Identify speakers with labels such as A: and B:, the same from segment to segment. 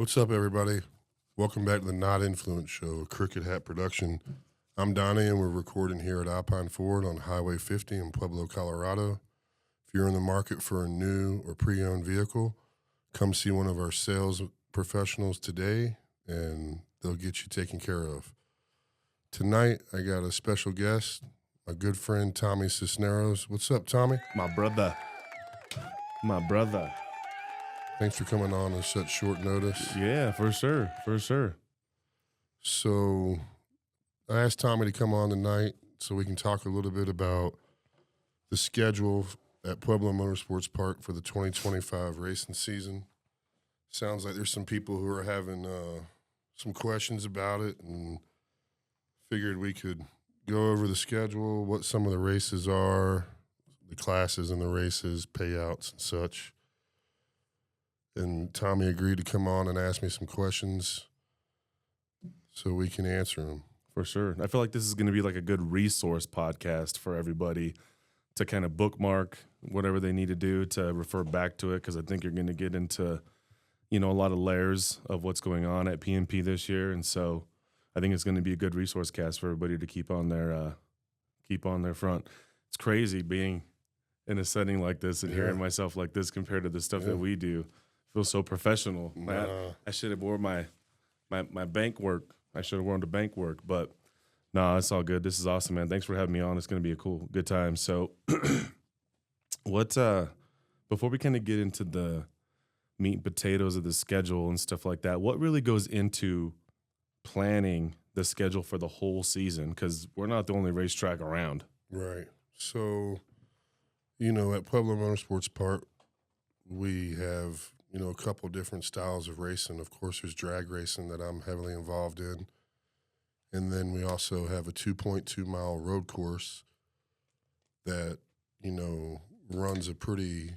A: What's up, everybody? Welcome back to the Not Influence Show, a Cricket Hat production. I'm Donnie, and we're recording here at Alpine Ford on Highway 50 in Pueblo, Colorado. If you're in the market for a new or pre-owned vehicle, come see one of our sales professionals today, and they'll get you taken care of. Tonight, I got a special guest, my good friend Tommy Sisneros. What's up, Tommy?
B: My brother.
A: Thanks for coming on such short notice.
B: Yeah, for sure.
A: So I asked Tommy to come on tonight so we can talk a little bit about the schedule at Pueblo Motorsports Park for the 2025 racing season. Sounds like there's some people who are having some questions about it, and figured we could go over the schedule, what some of the races are, the classes and the races, payouts and such. And Tommy agreed to come on and ask me some questions so we can answer them.
B: For sure. I feel like this is going to be like a good resource podcast for everybody to kind of bookmark whatever they need to do to refer back to it, because I think you're going to get into, a lot of layers of what's going on at PMP this year. And so I think it's going to be a good resource cast for everybody to keep on their front. It's crazy being in a setting like this and hearing myself like this compared to the stuff that we do. Feels so professional. I should have wore my bank work. I should have worn the bank work, but no, it's all good. This is awesome, man. Thanks for having me on. It's going to be a good time. So before we kind of get into the meat and potatoes of the schedule and stuff like that, what really goes into planning the schedule for the whole season? Because we're not the only racetrack around.
A: Right. So, at Pueblo Motorsports Park, we have a couple different styles of racing. Of course, there's drag racing that I'm heavily involved in. And then we also have a 2.2-mile road course that, runs a pretty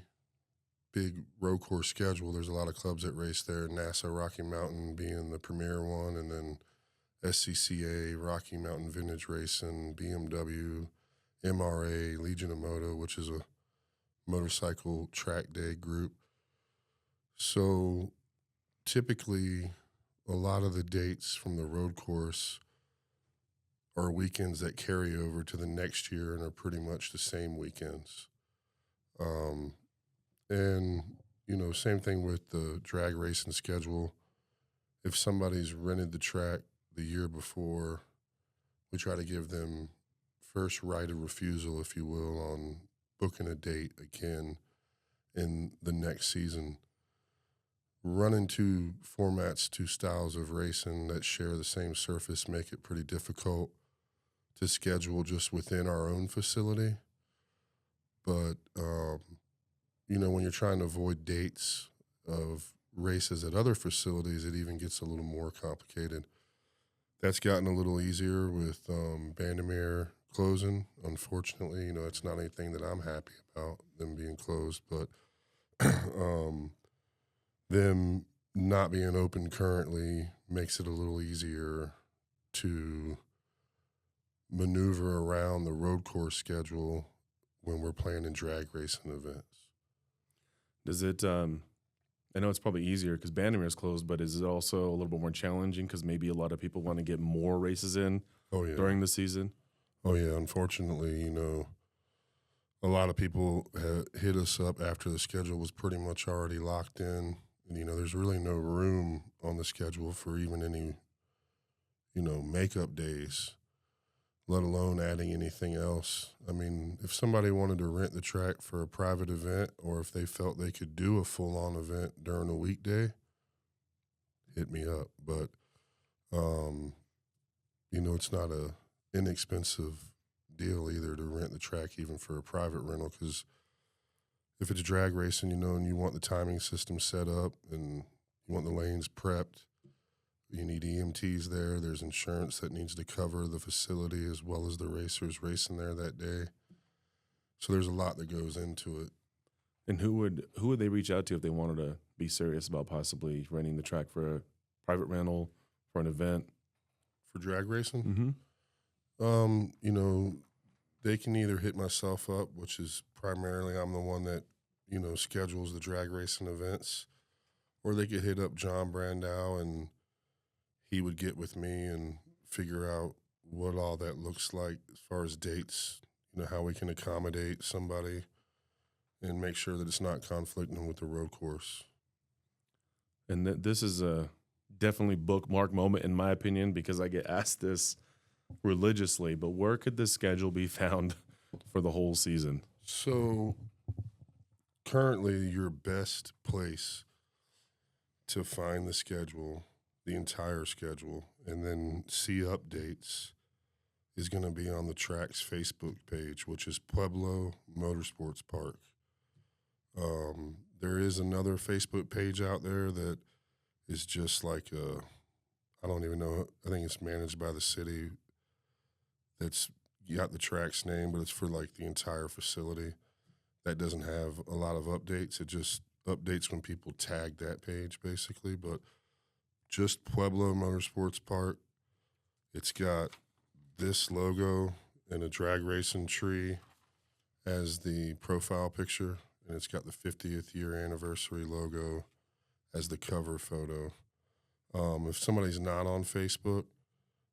A: big road course schedule. There's a lot of clubs that race there, NASA Rocky Mountain being the premier one, and then SCCA, Rocky Mountain Vintage Racing, BMW, MRA, Legion of Moto, which is a motorcycle track day group. So typically, a lot of the dates from the road course are weekends that carry over to the next year and are pretty much the same weekends. Same thing with the drag racing schedule. If somebody's rented the track the year before, we try to give them first right of refusal, if you will, on booking a date again in the next season. Running two formats, two styles of racing that share the same surface make it pretty difficult to schedule just within our own facility. But, when you're trying to avoid dates of races at other facilities, it even gets a little more complicated. That's gotten a little easier with Bandimere closing. Unfortunately, it's not anything that I'm happy about, them being closed, but them not being open currently makes it a little easier to maneuver around the road course schedule when we're planning drag racing events.
B: Does it, I know it's probably easier because Bandimere is closed, but is it also a little bit more challenging because maybe a lot of people want to get more races in during the season?
A: Oh, yeah. Unfortunately, a lot of people hit us up after the schedule was pretty much already locked in. And, there's really no room on the schedule for even any, makeup days, let alone adding anything else. I mean, if somebody wanted to rent the track for a private event, or if they felt they could do a full-on event during a weekday, hit me up. But, it's not a inexpensive deal either to rent the track even for a private rental, because if it's drag racing, and you want the timing system set up and you want the lanes prepped, you need EMTs there. There's insurance that needs to cover the facility as well as the racers racing there that day. So there's a lot that goes into it.
B: And who would they reach out to if they wanted to be serious about possibly renting the track for a private rental, for an event?
A: For drag racing?
B: Mm-hmm.
A: They can either hit myself up, which is primarily I'm the one that, schedules the drag racing events, or they could hit up John Brandow and he would get with me and figure out what all that looks like as far as dates, how we can accommodate somebody and make sure that it's not conflicting with the road course.
B: And this is a definitely bookmark moment, in my opinion, because I get asked this religiously. But where could this schedule be found for the whole season?
A: So currently, your best place to find the schedule, the entire schedule, and then see updates is going to be on the track's Facebook page, which is Pueblo Motorsports Park. There is another Facebook page out there that is just like I don't even know. I think it's managed by the city. That's got the track's name, but it's for like the entire facility. That doesn't have a lot of updates. It just updates when people tag that page, basically. But just Pueblo Motorsports Park. It's got this logo and a drag racing tree as the profile picture, and it's got the 50th year anniversary logo as the cover photo. If somebody's not on Facebook,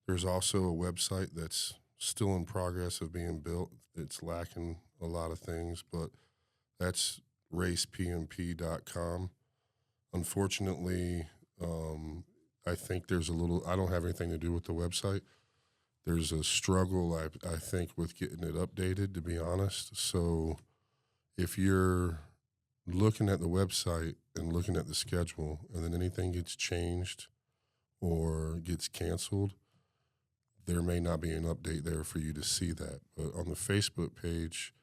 A: there's also a website that's still in progress of being built. It's lacking a lot of things, but that's racepmp.com. Unfortunately, I think there's I don't have anything to do with the website. There's a struggle, I think, with getting it updated, to be honest. So if you're looking at the website and looking at the schedule and then anything gets changed or gets canceled, there may not be an update there for you to see that. But on the Facebook page,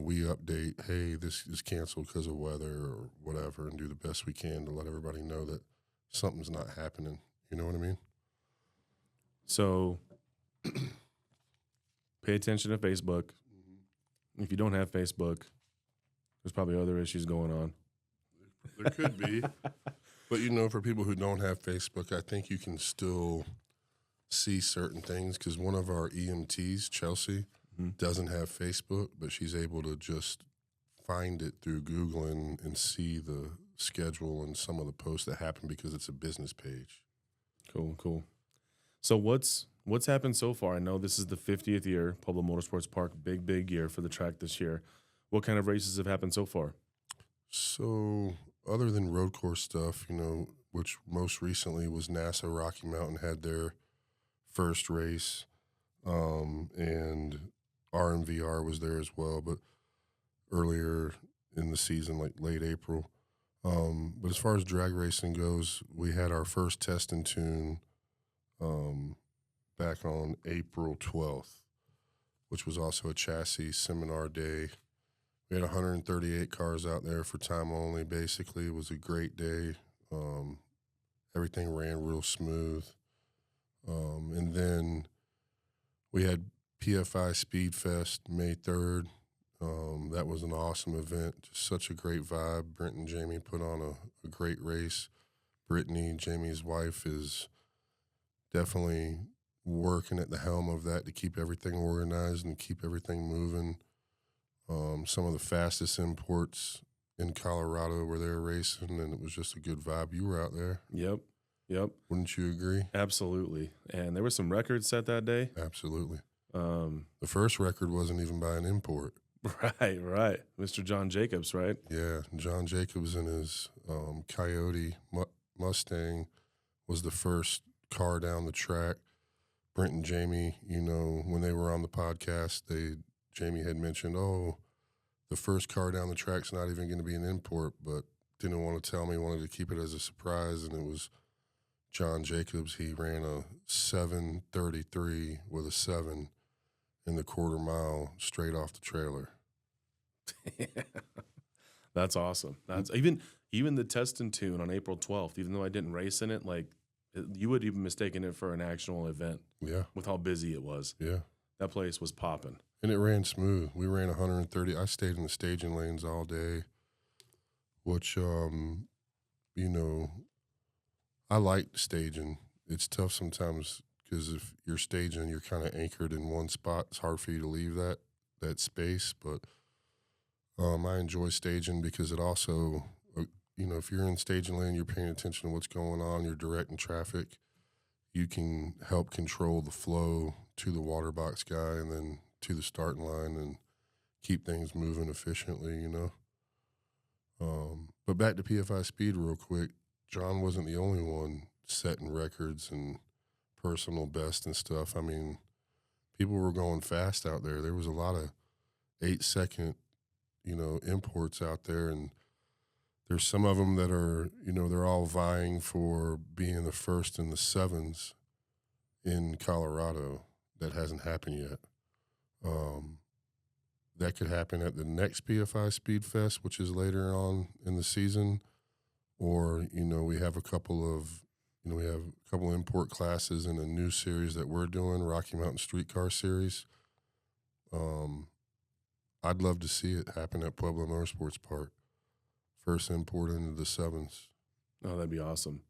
A: we update, hey, this is canceled because of weather or whatever, and do the best we can to let everybody know that something's not happening. You know what I mean?
B: So pay attention to Facebook. If you don't have Facebook, there's probably other issues going on.
A: There could be. But, for people who don't have Facebook, I think you can still see certain things because one of our EMTs, Chelsea, doesn't have Facebook, but she's able to just find it through Googling and see the schedule and some of the posts that happen because it's a business page.
B: Cool. So what's happened so far? I know this is the 50th year, Pueblo Motorsports Park, big year for the track this year. What kind of races have happened so far?
A: So other than road course stuff, which most recently was NASA Rocky Mountain had their first race, and RMVR was there as well, but earlier in the season, like late April. But as far as drag racing goes, we had our first test and tune back on April 12th, which was also a chassis seminar day. We had 138 cars out there for time only, basically. It was a great day. Everything ran real smooth. And then we had PFI Speed Fest May 3rd. That was an awesome event. Just such a great vibe. Brent and Jamie put on a great race. Brittany, Jamie's wife, is definitely working at the helm of that to keep everything organized and keep everything moving. Some of the fastest imports in Colorado were there racing, and it was just a good vibe. You were out there.
B: Yep.
A: Wouldn't you agree?
B: Absolutely. And there were some records set that day.
A: Absolutely. The first record wasn't even by an import.
B: Right. Mr. John Jacobs, right?
A: Yeah, John Jacobs in his Coyote Mustang was the first car down the track. Brent and Jamie, when they were on the podcast, Jamie had mentioned, the first car down the track's not even going to be an import, but didn't want to tell me, wanted to keep it as a surprise, and it was John Jacobs. He ran a 7:33 with a 7 in the quarter mile straight off the trailer.
B: That's awesome. That's even the test and tune on April 12th, even though I didn't race in it, like you would even mistaken it for an actual event.
A: Yeah.
B: With how busy it was.
A: Yeah.
B: That place was popping.
A: And it ran smooth. We ran 130. I stayed in the staging lanes all day, which, I like staging. It's tough sometimes because if you're staging, you're kind of anchored in one spot. It's hard for you to leave that space. But I enjoy staging because it also, if you're in staging lane, you're paying attention to what's going on, you're directing traffic, you can help control the flow to the water box guy and then to the starting line and keep things moving efficiently. But back to PFI speed real quick. John wasn't the only one setting records and personal best and stuff. I mean, people were going fast out there. There was a lot of 8-second, imports out there, and there's some of them that are, they're all vying for being the first in the 7s in Colorado. That hasn't happened yet. That could happen at the next PFI Speed Fest, which is later on in the season, or we have a couple of import classes in a new series that we're doing, Rocky Mountain Streetcar Series. I'd love to see it happen at Pueblo Motorsports Park. First import into the 7s.
B: Oh, that'd be awesome.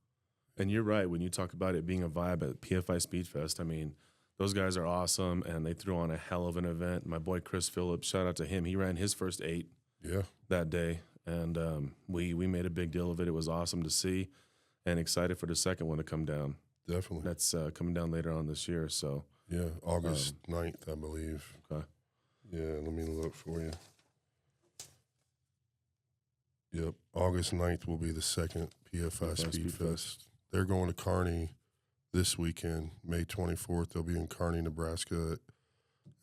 B: And you're right. When you talk about it being a vibe at PFI Speed Fest, I mean, those guys are awesome, and they threw on a hell of an event. My boy Chris Phillips, shout out to him. He ran his first 8 that day, and we made a big deal of it. It was awesome to see, and excited for the second one to come down.
A: Definitely.
B: That's coming down later on this year. So
A: yeah, August 9th, I believe.
B: Okay.
A: Yeah, let me look for you. Yep, August 9th will be the second PFI Speed Fest. They're going to Kearney this weekend, May 24th. They'll be in Kearney, Nebraska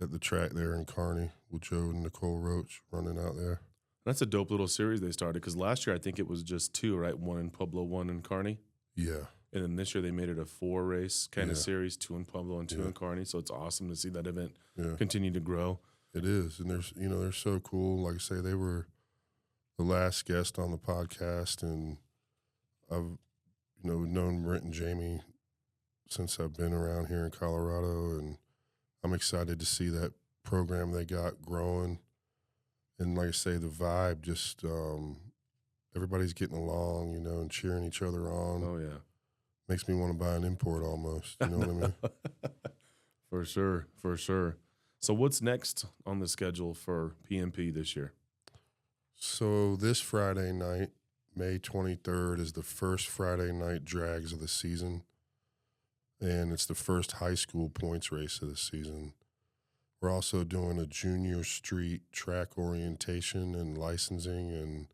A: at the track there in Kearney with Joe and Nicole Roach running out there.
B: That's a dope little series they started, because last year I think it was just 2, right? 1 in Pueblo, 1 in Kearney.
A: Yeah.
B: And then this year they made it a 4-race kind of series, 2 in Pueblo and 2 in Kearney. So it's awesome to see that event continue to grow.
A: It is. And they're so cool. Like I say, they were the last guest on the podcast, and I've, known Brent and Jamie since I've been around here in Colorado, and I'm excited to see that program they got growing. And like I say, the vibe, just everybody's getting along, and cheering each other on.
B: Oh, yeah.
A: Makes me want to buy an import almost, you know what I mean?
B: For sure, for sure. So what's next on the schedule for PMP this year?
A: So this Friday night, May 23rd, is the first Friday night drags of the season, and it's the first high school points race of the season. We're also doing a junior street track orientation and licensing, and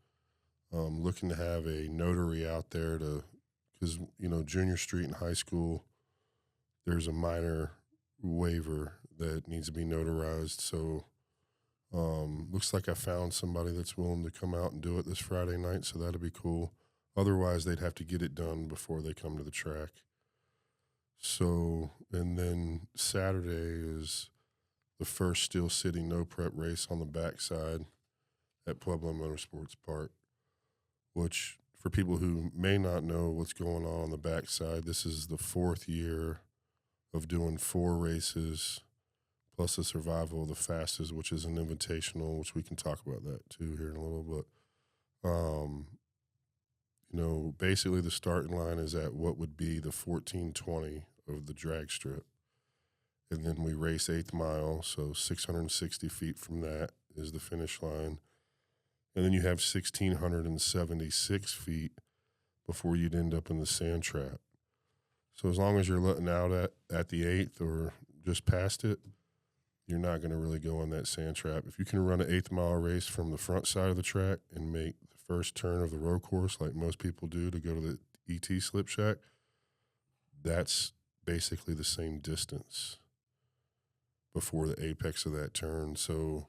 A: looking to have a notary out there because, junior street and high school, there's a minor waiver that needs to be notarized. So looks like I found somebody that's willing to come out and do it this Friday night, so that'll be cool. Otherwise, they'd have to get it done before they come to the track. So, and then Saturday is the first Steel City no prep race on the backside at Pueblo Motorsports Park, which for people who may not know what's going on the backside, this is the 4th year of doing 4 races plus the survival of the fastest, which is an invitational, which we can talk about that too here in a little bit. Basically the starting line is at what would be the 1420 of the drag strip. And then we race 8th mile, so 660 feet from that is the finish line. And then you have 1,676 feet before you'd end up in the sand trap. So as long as you're letting out at the 8th or just past it, you're not going to really go on that sand trap. If you can run an 8th mile race from the front side of the track and make the first turn of the road course like most people do to go to the ET slip shack, that's basically the same distance before the apex of that turn. So,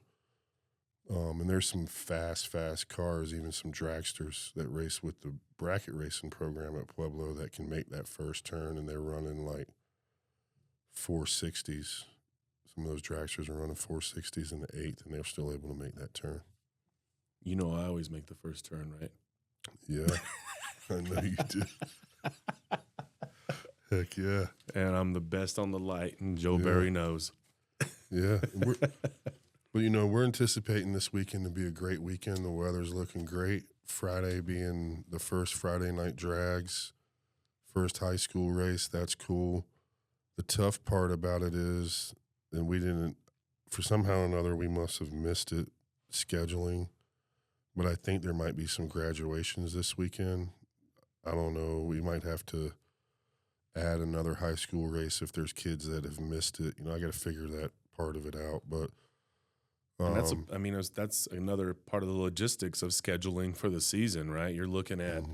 A: and there's some fast cars, even some dragsters that race with the bracket racing program at Pueblo that can make that first turn, and they're running like 460s. Some of those dragsters are running 460s in the 8th, and they're still able to make that turn.
B: I always make the first turn, right?
A: Yeah, I know you do. Heck yeah.
B: And I'm the best on the light, and Joe Barry knows.
A: Yeah. We're anticipating this weekend to be a great weekend. The weather's looking great. Friday being the first Friday night drags, first high school race. That's cool. The tough part about it is, and we didn't, for somehow or another, we must have missed it scheduling. but I think there might be some graduations this weekend. I don't know. We might have to add another high school race if there's kids that have missed it. I got to figure that part of it out. But
B: And that's another part of the logistics of scheduling for the season, right? You're looking at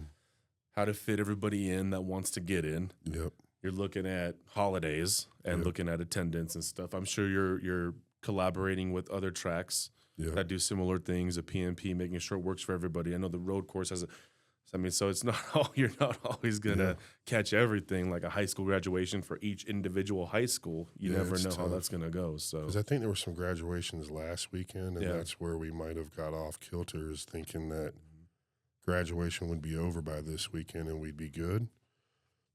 B: how to fit everybody in that wants to get in.
A: Yep.
B: You're looking at holidays and looking at attendance and stuff. I'm sure you're collaborating with other tracks that do similar things, a PNP, making sure it works for everybody. I know the road course has so it's not you're not always gonna catch everything like a high school graduation for each individual high school. You never know how that's gonna go. So
A: because I think there were some graduations last weekend, and that's where we might have got off kilter, is thinking that graduation would be over by this weekend and we'd be good.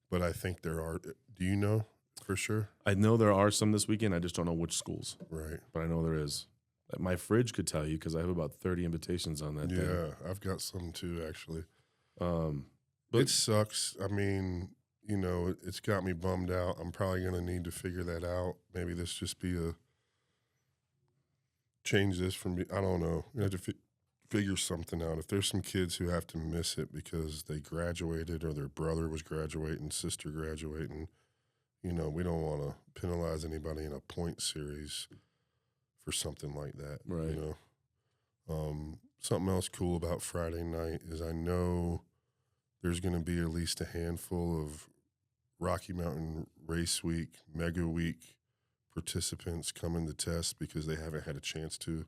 A: But I think there are. Do you know for sure?
B: I know there are some this weekend. I just don't know which schools.
A: Right.
B: But I know there is. My fridge could tell you because I have about 30 invitations on that.
A: Yeah, I've got some too, actually.
B: But
A: it sucks. I mean, it's got me bummed out. I'm probably going to need to figure that out. Maybe this just be change this from I don't know. You have to figure something out. If there's some kids who have to miss it because they graduated or their brother was graduating, sister graduating, we don't want to penalize anybody in a point series for something like that.
B: Right.
A: Something else cool about Friday night is I know there's going to be at least a handful of Rocky Mountain Race Week, Mega Week participants coming to test because they haven't had a chance to.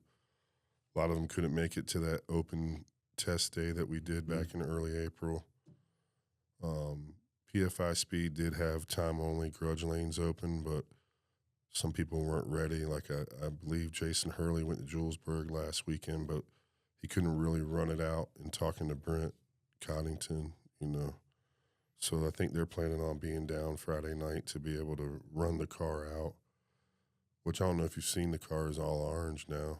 A: A lot of them couldn't make it to that open test day that we did back in early April. PFI Speed did have time-only grudge lanes open, but some people weren't ready. Like I believe Jason Hurley went to Julesburg last weekend, but he couldn't really run it out. And talking to Brent Coddington, so I think they're planning on being down Friday night to be able to run the car out, which I don't know if you've seen the car is all orange now.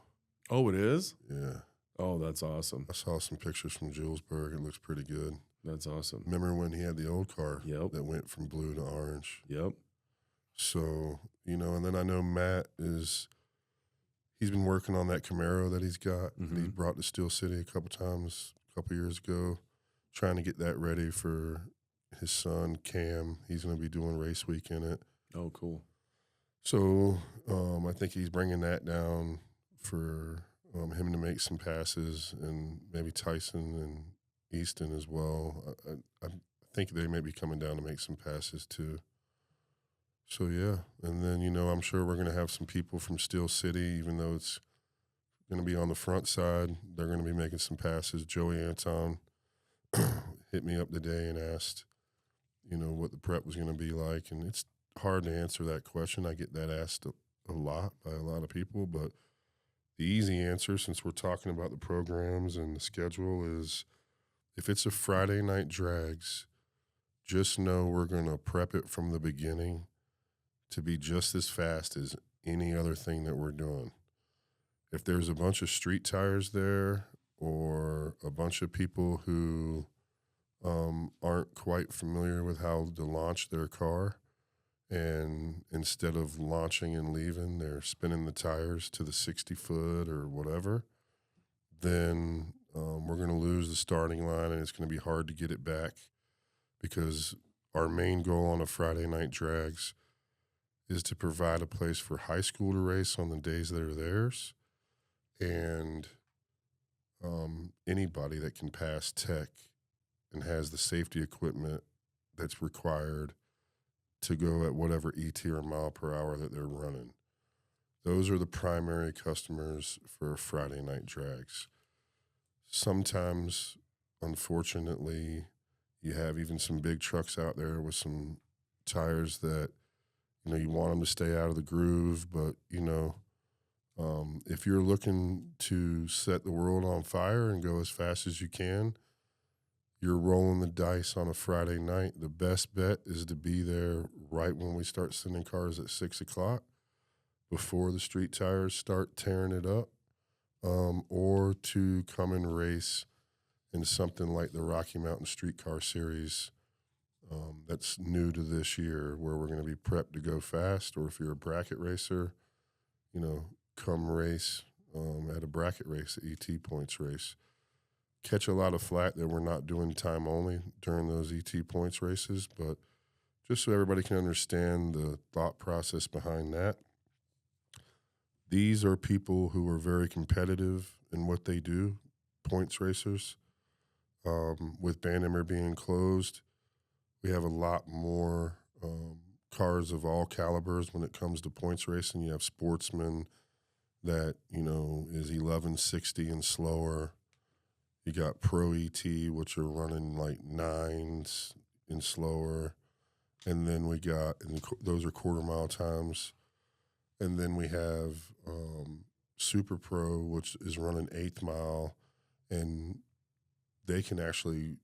B: Oh, it is?
A: Yeah.
B: Oh, that's awesome.
A: I saw some pictures from Julesburg. It looks pretty good.
B: That's awesome.
A: Remember when he had the old car
B: that
A: went from blue to orange?
B: Yep.
A: So, and then I know Matt he's been working on that Camaro that he's got. That he brought to Steel City a couple years ago, trying to get that ready for his son, Cam. He's going to be doing race week in it.
B: Oh, cool.
A: So I think he's bringing that down for him to make some passes, and maybe Tyson and Easton as well. I think they may be coming down to make some passes too. So, yeah. And then, I'm sure we're going to have some people from Steel City, even though it's going to be on the front side. They're going to be making some passes. Joey Anton hit me up today and asked, what the prep was going to be like. And it's hard to answer that question. I get that asked a lot by a lot of people. But the easy answer, since we're talking about the programs and the schedule, is if it's a Friday night drags, just know we're going to prep it from the beginning to be just as fast as any other thing that we're doing. If there's a bunch of street tires there or a bunch of people who aren't quite familiar with how to launch their car, and instead of launching and leaving, they're spinning the tires to the 60-foot or whatever, then we're going to lose the starting line, and it's going to be hard to get it back, because our main goal on a Friday night drags is to provide a place for high school to race on the days that are theirs, and anybody that can pass tech and has the safety equipment that's required to go at whatever ET or mile per hour that they're running. Those are the primary customers for Friday night drags. Sometimes, unfortunately, you have even some big trucks out there with some tires that, you want them to stay out of the groove, but, if you're looking to set the world on fire and go as fast as you can, you're rolling the dice on a Friday night. The best bet is to be there right when we start sending cars at 6 o'clock, before the street tires start tearing it up, or to come and race in something like the Rocky Mountain Streetcar Series that's new to this year, where we're going to be prepped to go fast. Or if you're a bracket racer, come race at a bracket race, the ET points race. catch a lot of flack that we're not doing time only during those ET points races, but just so everybody can understand the thought process behind that. These are people who are very competitive in what they do, points racers. With Bandamer being closed, we have a lot more cars of all calibers when it comes to points racing. You have sportsmen that, is 1160 and slower. You got Pro ET, which are running like 9s and slower. And then we got, and those are quarter mile times. And then we have Super Pro, which is running 8th mile. And they can actually,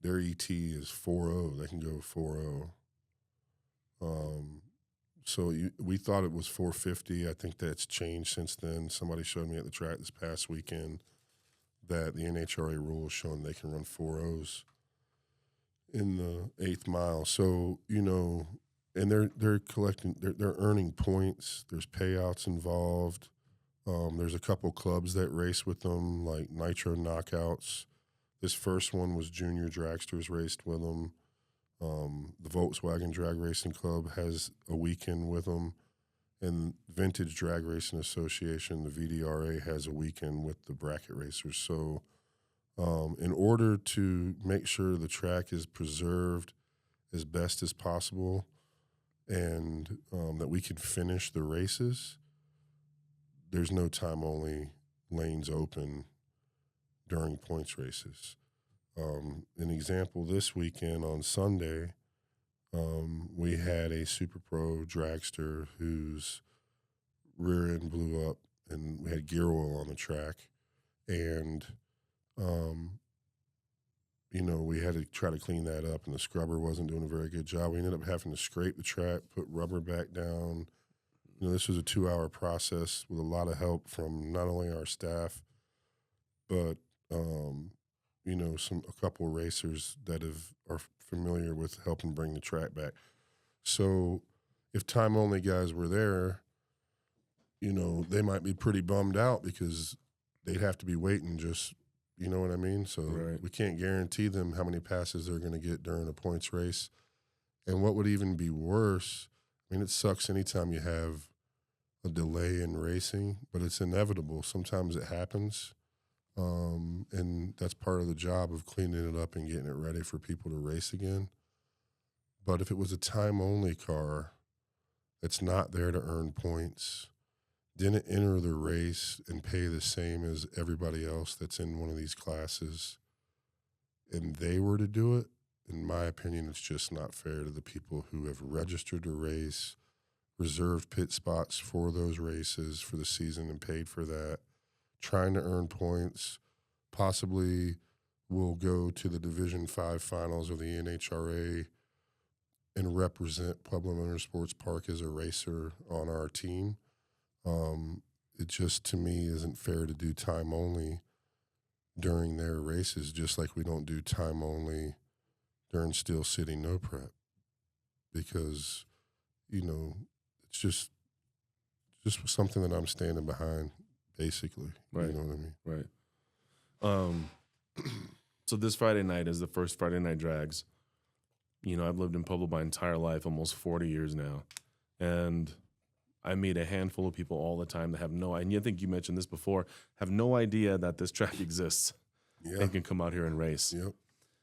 A: their ET is 4.0. They can go 4.0. So we thought it was 450. I think that's changed since then. Somebody showed me at the track this past weekend that the NHRA rule is showing they can run 4.0s in the 8th mile. So, and they're collecting, they're earning points. There's payouts involved. There's a couple clubs that race with them, like Nitro Knockouts. This first one was Junior Dragsters raced with them. The Volkswagen Drag Racing Club has a weekend with them, and Vintage Drag Racing Association, the VDRA, has a weekend with the bracket racers. So in order to make sure the track is preserved as best as possible and that we can finish the races, there's no time-only lanes open during points races. An example, this weekend on Sunday, we had a Super Pro dragster whose rear end blew up, and we had gear oil on the track. And, we had to try to clean that up, and the scrubber wasn't doing a very good job. We ended up having to scrape the track, put rubber back down. This was a 2-hour process with a lot of help from not only our staff, but a couple of racers that are familiar with helping bring the track back. So if time only guys were there, they might be pretty bummed out because they'd have to be waiting just, you know what I mean? So
B: Right.
A: We can't guarantee them how many passes they're going to get during a points race. And what would even be worse, it sucks anytime you have a delay in racing, but it's inevitable. Sometimes it happens. And that's part of the job of cleaning it up and getting it ready for people to race again. But if it was a time-only car that's not there to earn points, didn't enter the race and pay the same as everybody else that's in one of these classes, and they were to do it, in my opinion, it's just not fair to the people who have registered to race, reserved pit spots for those races for the season and paid for that, trying to earn points, possibly will go to the Division 5 finals of the NHRA and represent Pueblo Motorsports Park as a racer on our team. It just, to me, isn't fair to do time only during their races, just like we don't do time only during Steel City No Prep, because, it's just something that I'm standing behind, basically.
B: Right.
A: You know what I mean?
B: Right. So this Friday night is the first Friday night drags. I've lived in Pueblo my entire life, almost 40 years now. And I meet a handful of people all the time that have and I think you mentioned this before, have no idea that this track exists and can come out here and race.
A: Yep.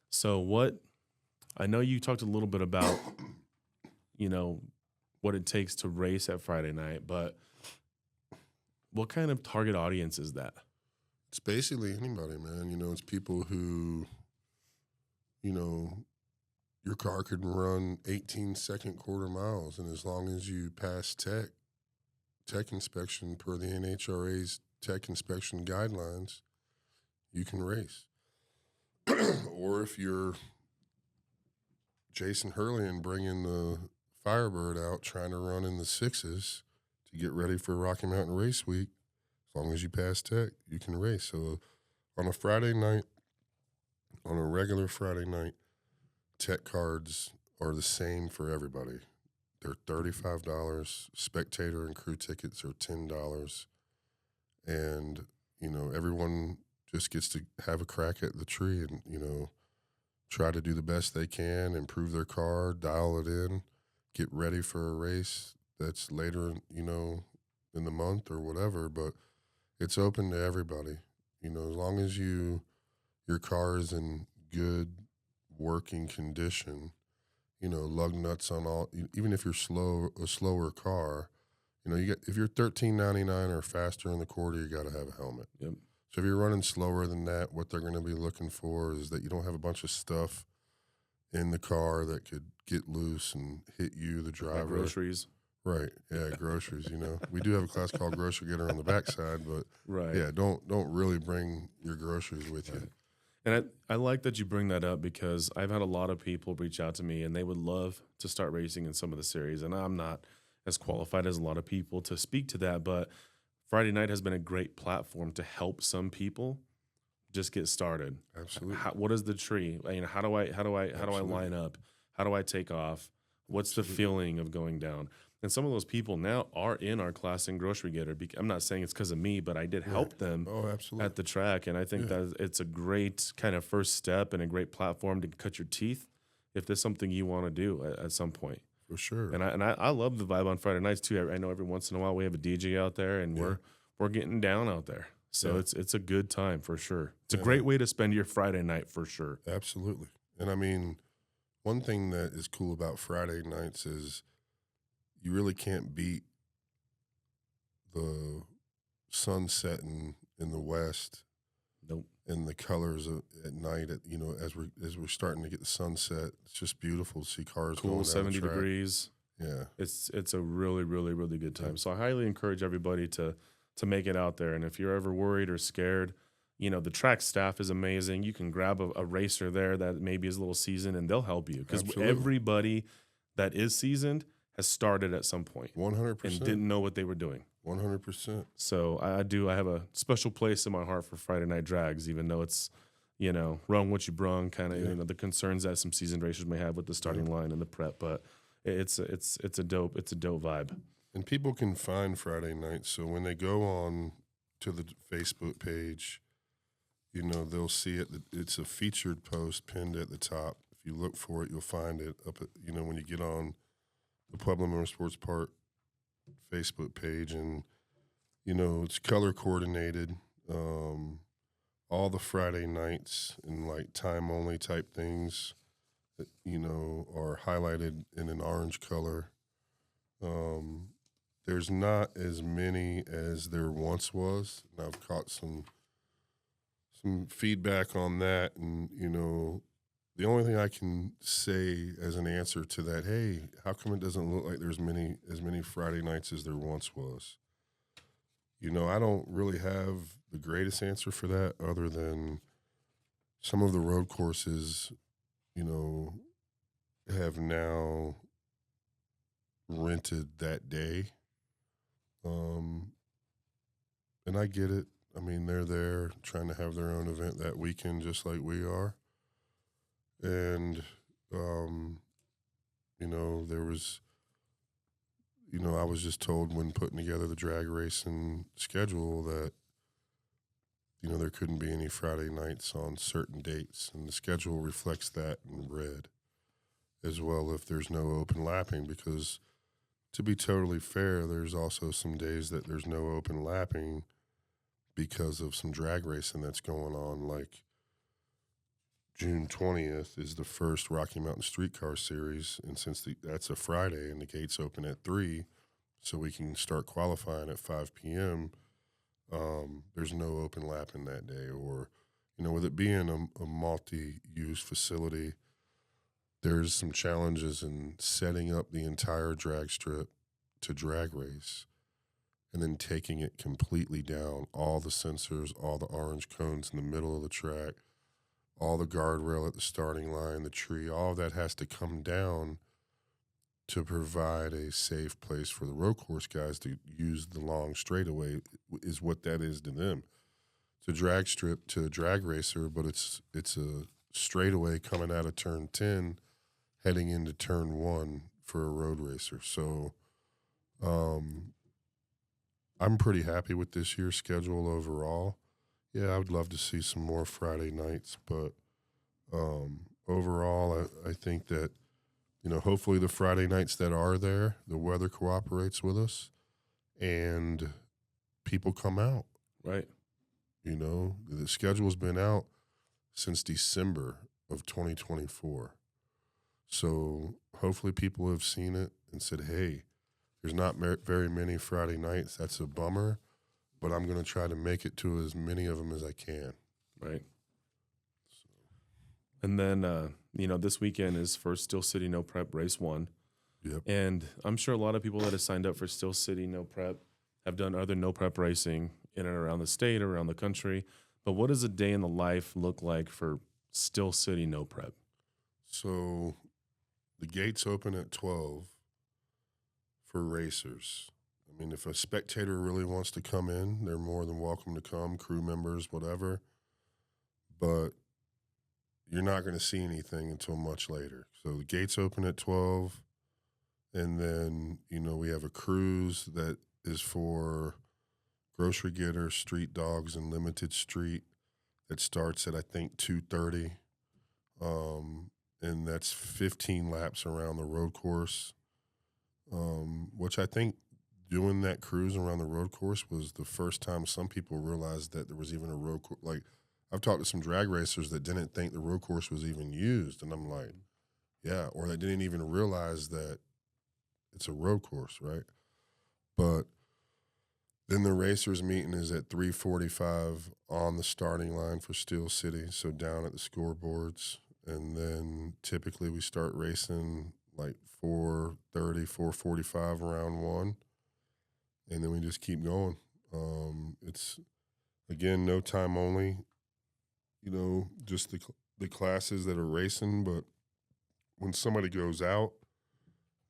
B: So I know you talked a little bit about, what it takes to race at Friday night, but what kind of target audience is that?
A: It's basically anybody, man. It's people who, your car could run 18-second quarter miles, and as long as you pass tech inspection per the NHRA's tech inspection guidelines, you can race. Or if you're Jason Hurley and bringing the Firebird out trying to run in the 6s to get ready for Rocky Mountain Race Week, as long as you pass tech, you can race. So on a Friday night, on a regular Friday night, tech cards are the same for everybody. They're $35. Spectator and crew tickets are $10. And, everyone just gets to have a crack at the tree and, try to do the best they can, improve their car, dial it in, get ready for a race that's later, in the month or whatever. But it's open to everybody, as long as your car is in good working condition, lug nuts on all, even if you're a slower car, if you're 1399 or faster in the quarter, you got to have a helmet.
B: Yep.
A: So if you're running slower than that, what they're going to be looking for is that you don't have a bunch of stuff in the car that could get loose and hit you, the driver.
B: Like groceries.
A: Right. Yeah, groceries, We do have a class called grocery getter on the backside, but
B: Right.
A: yeah, don't really bring your groceries with you.
B: And I like that you bring that up because I've had a lot of people reach out to me and they would love to start racing in some of the series. And I'm not as qualified as a lot of people to speak to that, but Friday night has been a great platform to help some people just get started.
A: Absolutely.
B: What is the tree? How do I line up? How do I take off? What's the feeling of going down? And some of those people now are in our class in grocery getter. I'm not saying it's because of me, but I did help them at the track. And I think that it's a great kind of first step and a great platform to cut your teeth if there's something you want to do at some point.
A: For sure.
B: And I love the vibe on Friday nights too. I know every once in a while we have a DJ out there and we're getting down out there. So it's a good time for sure. It's a great way to spend your Friday night for sure.
A: Absolutely. And I mean, one thing that is cool about Friday nights is you really can't beat the sunset in the west.
B: Nope.
A: And the colors at night, as we're starting to get the sunset, it's just beautiful to see cars
B: cool,
A: going down
B: 70
A: the track.
B: degrees.
A: Yeah,
B: it's a really, really, really good time. So I highly encourage everybody to make it out there. And if you're ever worried or scared, the track staff is amazing. You can grab a racer there that maybe is a little seasoned, and they'll help you because everybody that is seasoned has started at some point
A: 100%,
B: and didn't know what they were doing.
A: 100%.
B: So I have a special place in my heart for Friday night drags, even though it's, run what you brung, kind of, the concerns that some seasoned racers may have with the starting line and the prep, but it's a dope vibe.
A: And people can find Friday nights. So when they go on to the Facebook page, they'll see it. It's a featured post pinned at the top. If you look for it, you'll find it up at, when you get on the Pueblo Motorsports Park Facebook page, and it's color coordinated. All the Friday nights and like time only type things that are highlighted in an orange color. There's not as many as there once was, and I've caught some feedback on that, and the only thing I can say as an answer to that, hey, how come it doesn't look like there's as many Friday nights as there once was? I don't really have the greatest answer for that other than some of the road courses, have now rented that day. And I get it. I mean, they're there trying to have their own event that weekend just like we are. And, there was, I was just told when putting together the drag racing schedule that, there couldn't be any Friday nights on certain dates. And the schedule reflects that in red as well if there's no open lapping, because to be totally fair, there's also some days that there's no open lapping because of some drag racing that's going on, like June 20th is the first Rocky Mountain Streetcar Series, and since that's a Friday and the gates open at 3, so we can start qualifying at 5 p.m., there's no open lapping that day. Or, with it being a multi-use facility, there's some challenges in setting up the entire drag strip to drag race and then taking it completely down, all the sensors, all the orange cones in the middle of the track, all the guardrail at the starting line, the tree, all of that has to come down to provide a safe place for the road course guys to use the long straightaway, is what that is to them. It's a drag strip to a drag racer, but it's a straightaway coming out of turn 10, heading into turn 1 for a road racer. So I'm pretty happy with this year's schedule overall. Yeah, I would love to see some more Friday nights, but overall, I think that, hopefully the Friday nights that are there, the weather cooperates with us and people come out.
B: Right.
A: The schedule's been out since December of 2024. So hopefully people have seen it and said, hey, there's not very many Friday nights. That's a bummer, but I'm going to try to make it to as many of them as I can.
B: Right. And then, this weekend is for Steel City No Prep Race 1.
A: Yep.
B: And I'm sure a lot of people that have signed up for Steel City No Prep have done other no prep racing in and around the state, around the country. But what does a day in the life look like for Steel City No Prep?
A: So the gates open at 12 for racers. I mean, if a spectator really wants to come in, they're more than welcome to come, crew members, whatever. But you're not going to see anything until much later. So the gates open at 12, and then, we have a cruise that is for grocery getters, street dogs, and limited street that starts at, I think, 2:30. And that's 15 laps around the road course, which I think doing that cruise around the road course was the first time some people realized that there was even a road course. Like, I've talked to some drag racers that didn't think the road course was even used, and I'm like, yeah, or they didn't even realize that it's a road course, right? But then the racers meeting is at 3:45 on the starting line for Steel City, so down at the scoreboards. And then typically we start racing like 4:30, 4:45 around 1, and then we just keep going. It's, again, no time only, just the classes that are racing. But when somebody goes out,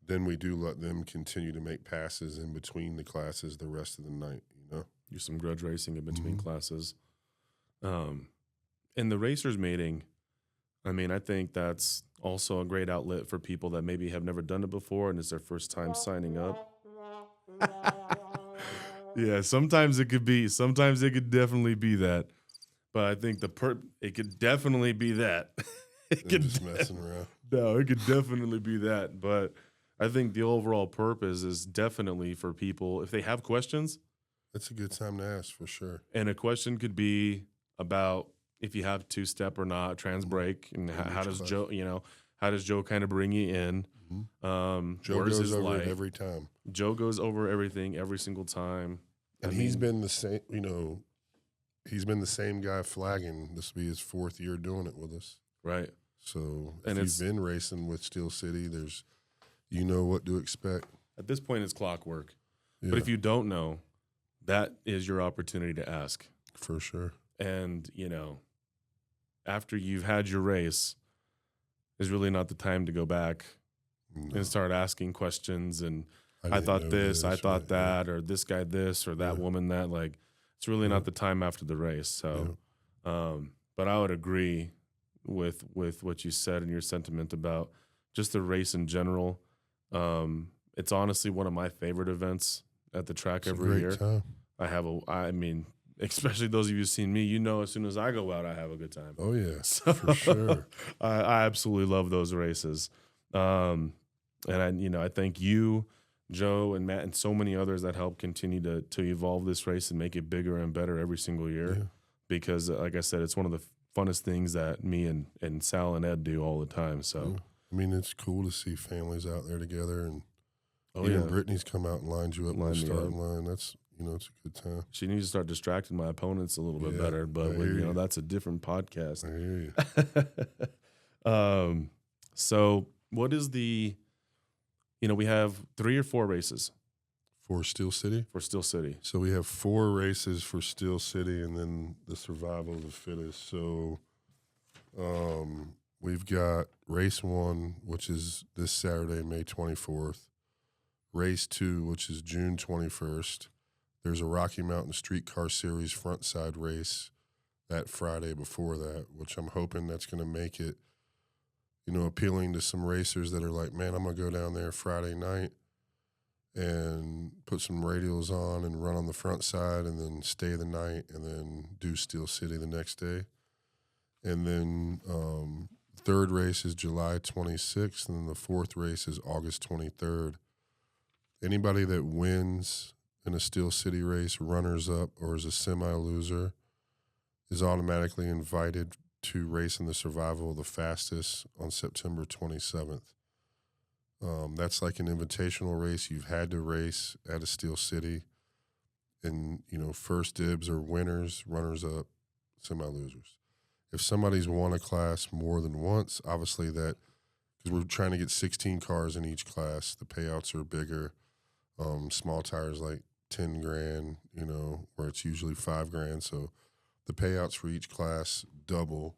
A: then we do let them continue to make passes in between the classes the rest of the night,
B: Do some grudge racing in between classes. And the racers meeting, I mean, I think that's also a great outlet for people that maybe have never done it before and it's their first time signing up. Yeah, sometimes it could definitely be that. But I think it could definitely be that.
A: It could just messing around.
B: No, it could definitely be that. But I think the overall purpose is definitely for people, if they have questions.
A: That's a good time to ask, for sure.
B: And a question could be about if you have two-step or not, trans brake, and how does Joe kind of bring you in?
A: Joe goes over it every time.
B: Joe goes over everything every single time.
A: And he's been the same, he's been the same guy flagging. This will be his 4th year doing it with us.
B: Right.
A: So if you've been racing with Steel City, you know what to expect.
B: At this point, it's clockwork.
A: Yeah.
B: But if you don't know, that is your opportunity to ask.
A: For sure.
B: And, after you've had your race, is really not the time to go back and start asking questions. And I thought this, I thought that, or this guy this, or that woman that. Like, it's really not the time after the race. So, but I would agree with what you said and your sentiment about just the race in general. It's honestly one of my favorite events at the track every year.
A: Time.
B: I mean, especially those of you who've seen me, as soon as I go out, I have a good time.
A: Oh, yeah, for sure.
B: I absolutely love those races. And I thank you, Joe, and Matt, and so many others that help continue to evolve this race and make it bigger and better every single year.
A: Yeah.
B: Because, like I said, it's one of the funnest things that me and Sal and Ed do all the time. So,
A: I mean, it's cool to see families out there together, and
B: even
A: Brittany's come out and lined you up on the starting line. That's, it's a good time.
B: She needs to start distracting my opponents a little bit better, but that's a different podcast.
A: I hear
B: you. So what is we have 3 or 4 races
A: for Steel City?
B: For Steel City.
A: So we have 4 races for Steel City, and then the survival of the fittest. So we've got race 1, which is this Saturday, May 24th. Race 2, which is June 21st. There's a Rocky Mountain Streetcar Series front side race that Friday before that, which I'm hoping that's going to make it, appealing to some racers that are like, man, I'm going to go down there Friday night and put some radials on and run on the front side and then stay the night and then do Steel City the next day. And then third race is July 26th, and then the fourth race is August 23rd. Anybody that wins in a Steel City race, runners up, or is a semi-loser is automatically invited to race in the Survival of the Fastest on September 27th. That's like an invitational race. You've had to race at a Steel City. And, first dibs are winners, runners up, semi-losers. If somebody's won a class more than once, obviously that, because we're trying to get 16 cars in each class, the payouts are bigger. Small tires like 10 grand, where it's usually 5 grand. So the payouts for each class double,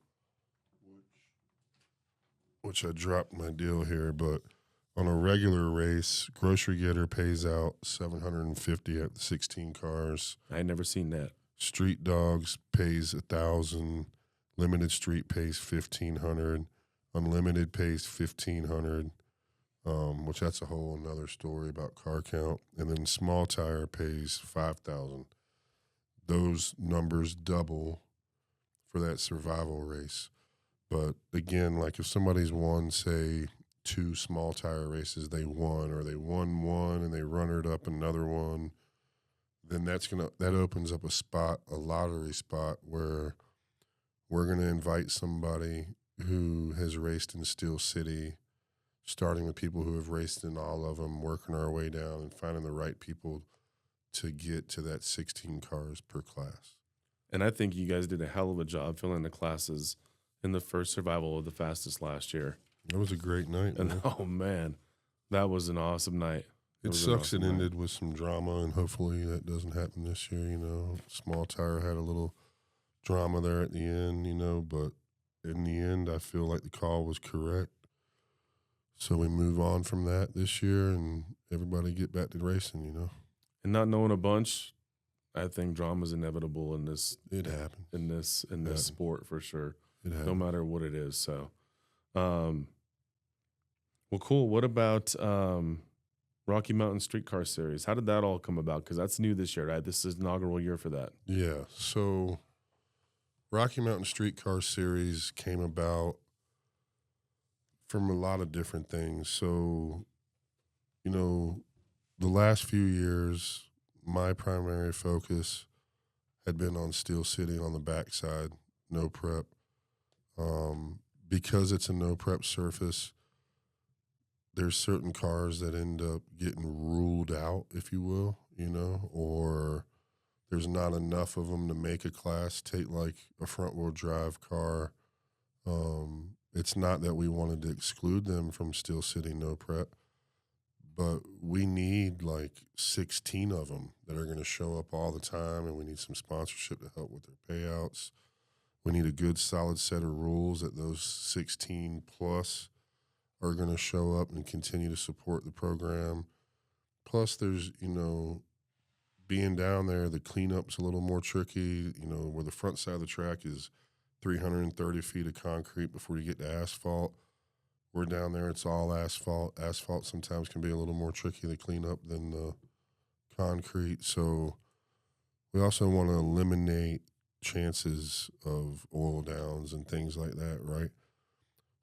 A: which I dropped my deal here, but on a regular race, Grocery Getter pays out $750 at the 16 cars.
B: I ain't never seen that.
A: Street Dogs pays $1,000. Limited Street pays $1,500. Unlimited pays $1,500. Which that's a whole another story about car count. And then Small Tire pays $5,000. Those numbers double for that survival race. But again, like if somebody's won, say, 2 small tire races, they won, or they won one and they runnered up another one, then that opens up a lottery spot where we're gonna invite somebody who has raced in Steel City, starting with people who have raced in all of them, working our way down and finding the right people to get to that 16 cars per class.
B: And I think you guys did a hell of a job filling the classes in the first Survival of the Fastest last year.
A: That was a great night.
B: And oh man, that was an awesome night.
A: It sucks it ended with some drama, and hopefully that doesn't happen this year. Small Tire had a little drama there at the end, but in the end, I feel like the call was correct. So we move on from that this year, and everybody get back to racing.
B: And not knowing a bunch, I think drama is inevitable in this.
A: It happened
B: in this sport for sure.
A: It happened.
B: No matter what it is. So, well, cool. What about Rocky Mountain Streetcar Series? How did that all come about? Because that's new this year, right? This is inaugural year for that.
A: Yeah. So Rocky Mountain Streetcar Series came about from a lot of different things. So, the last few years, my primary focus had been on Steel City on the backside, no prep. Because it's a no prep surface, there's certain cars that end up getting ruled out, if you will, or there's not enough of them to make a class. Take like a front wheel drive car. It's not that we wanted to exclude them from Steel City no prep, but we need like 16 of them that are going to show up all the time, and we need some sponsorship to help with their payouts. We need a good, solid set of rules that those 16 plus are going to show up and continue to support the program. Plus, there's, being down there, the cleanup's a little more tricky, where the front side of the track is 330 feet of concrete before you get to asphalt. We're down there, it's all asphalt. Asphalt sometimes can be a little more tricky to clean up than the concrete. So we also want to eliminate chances of oil downs and things like that, right?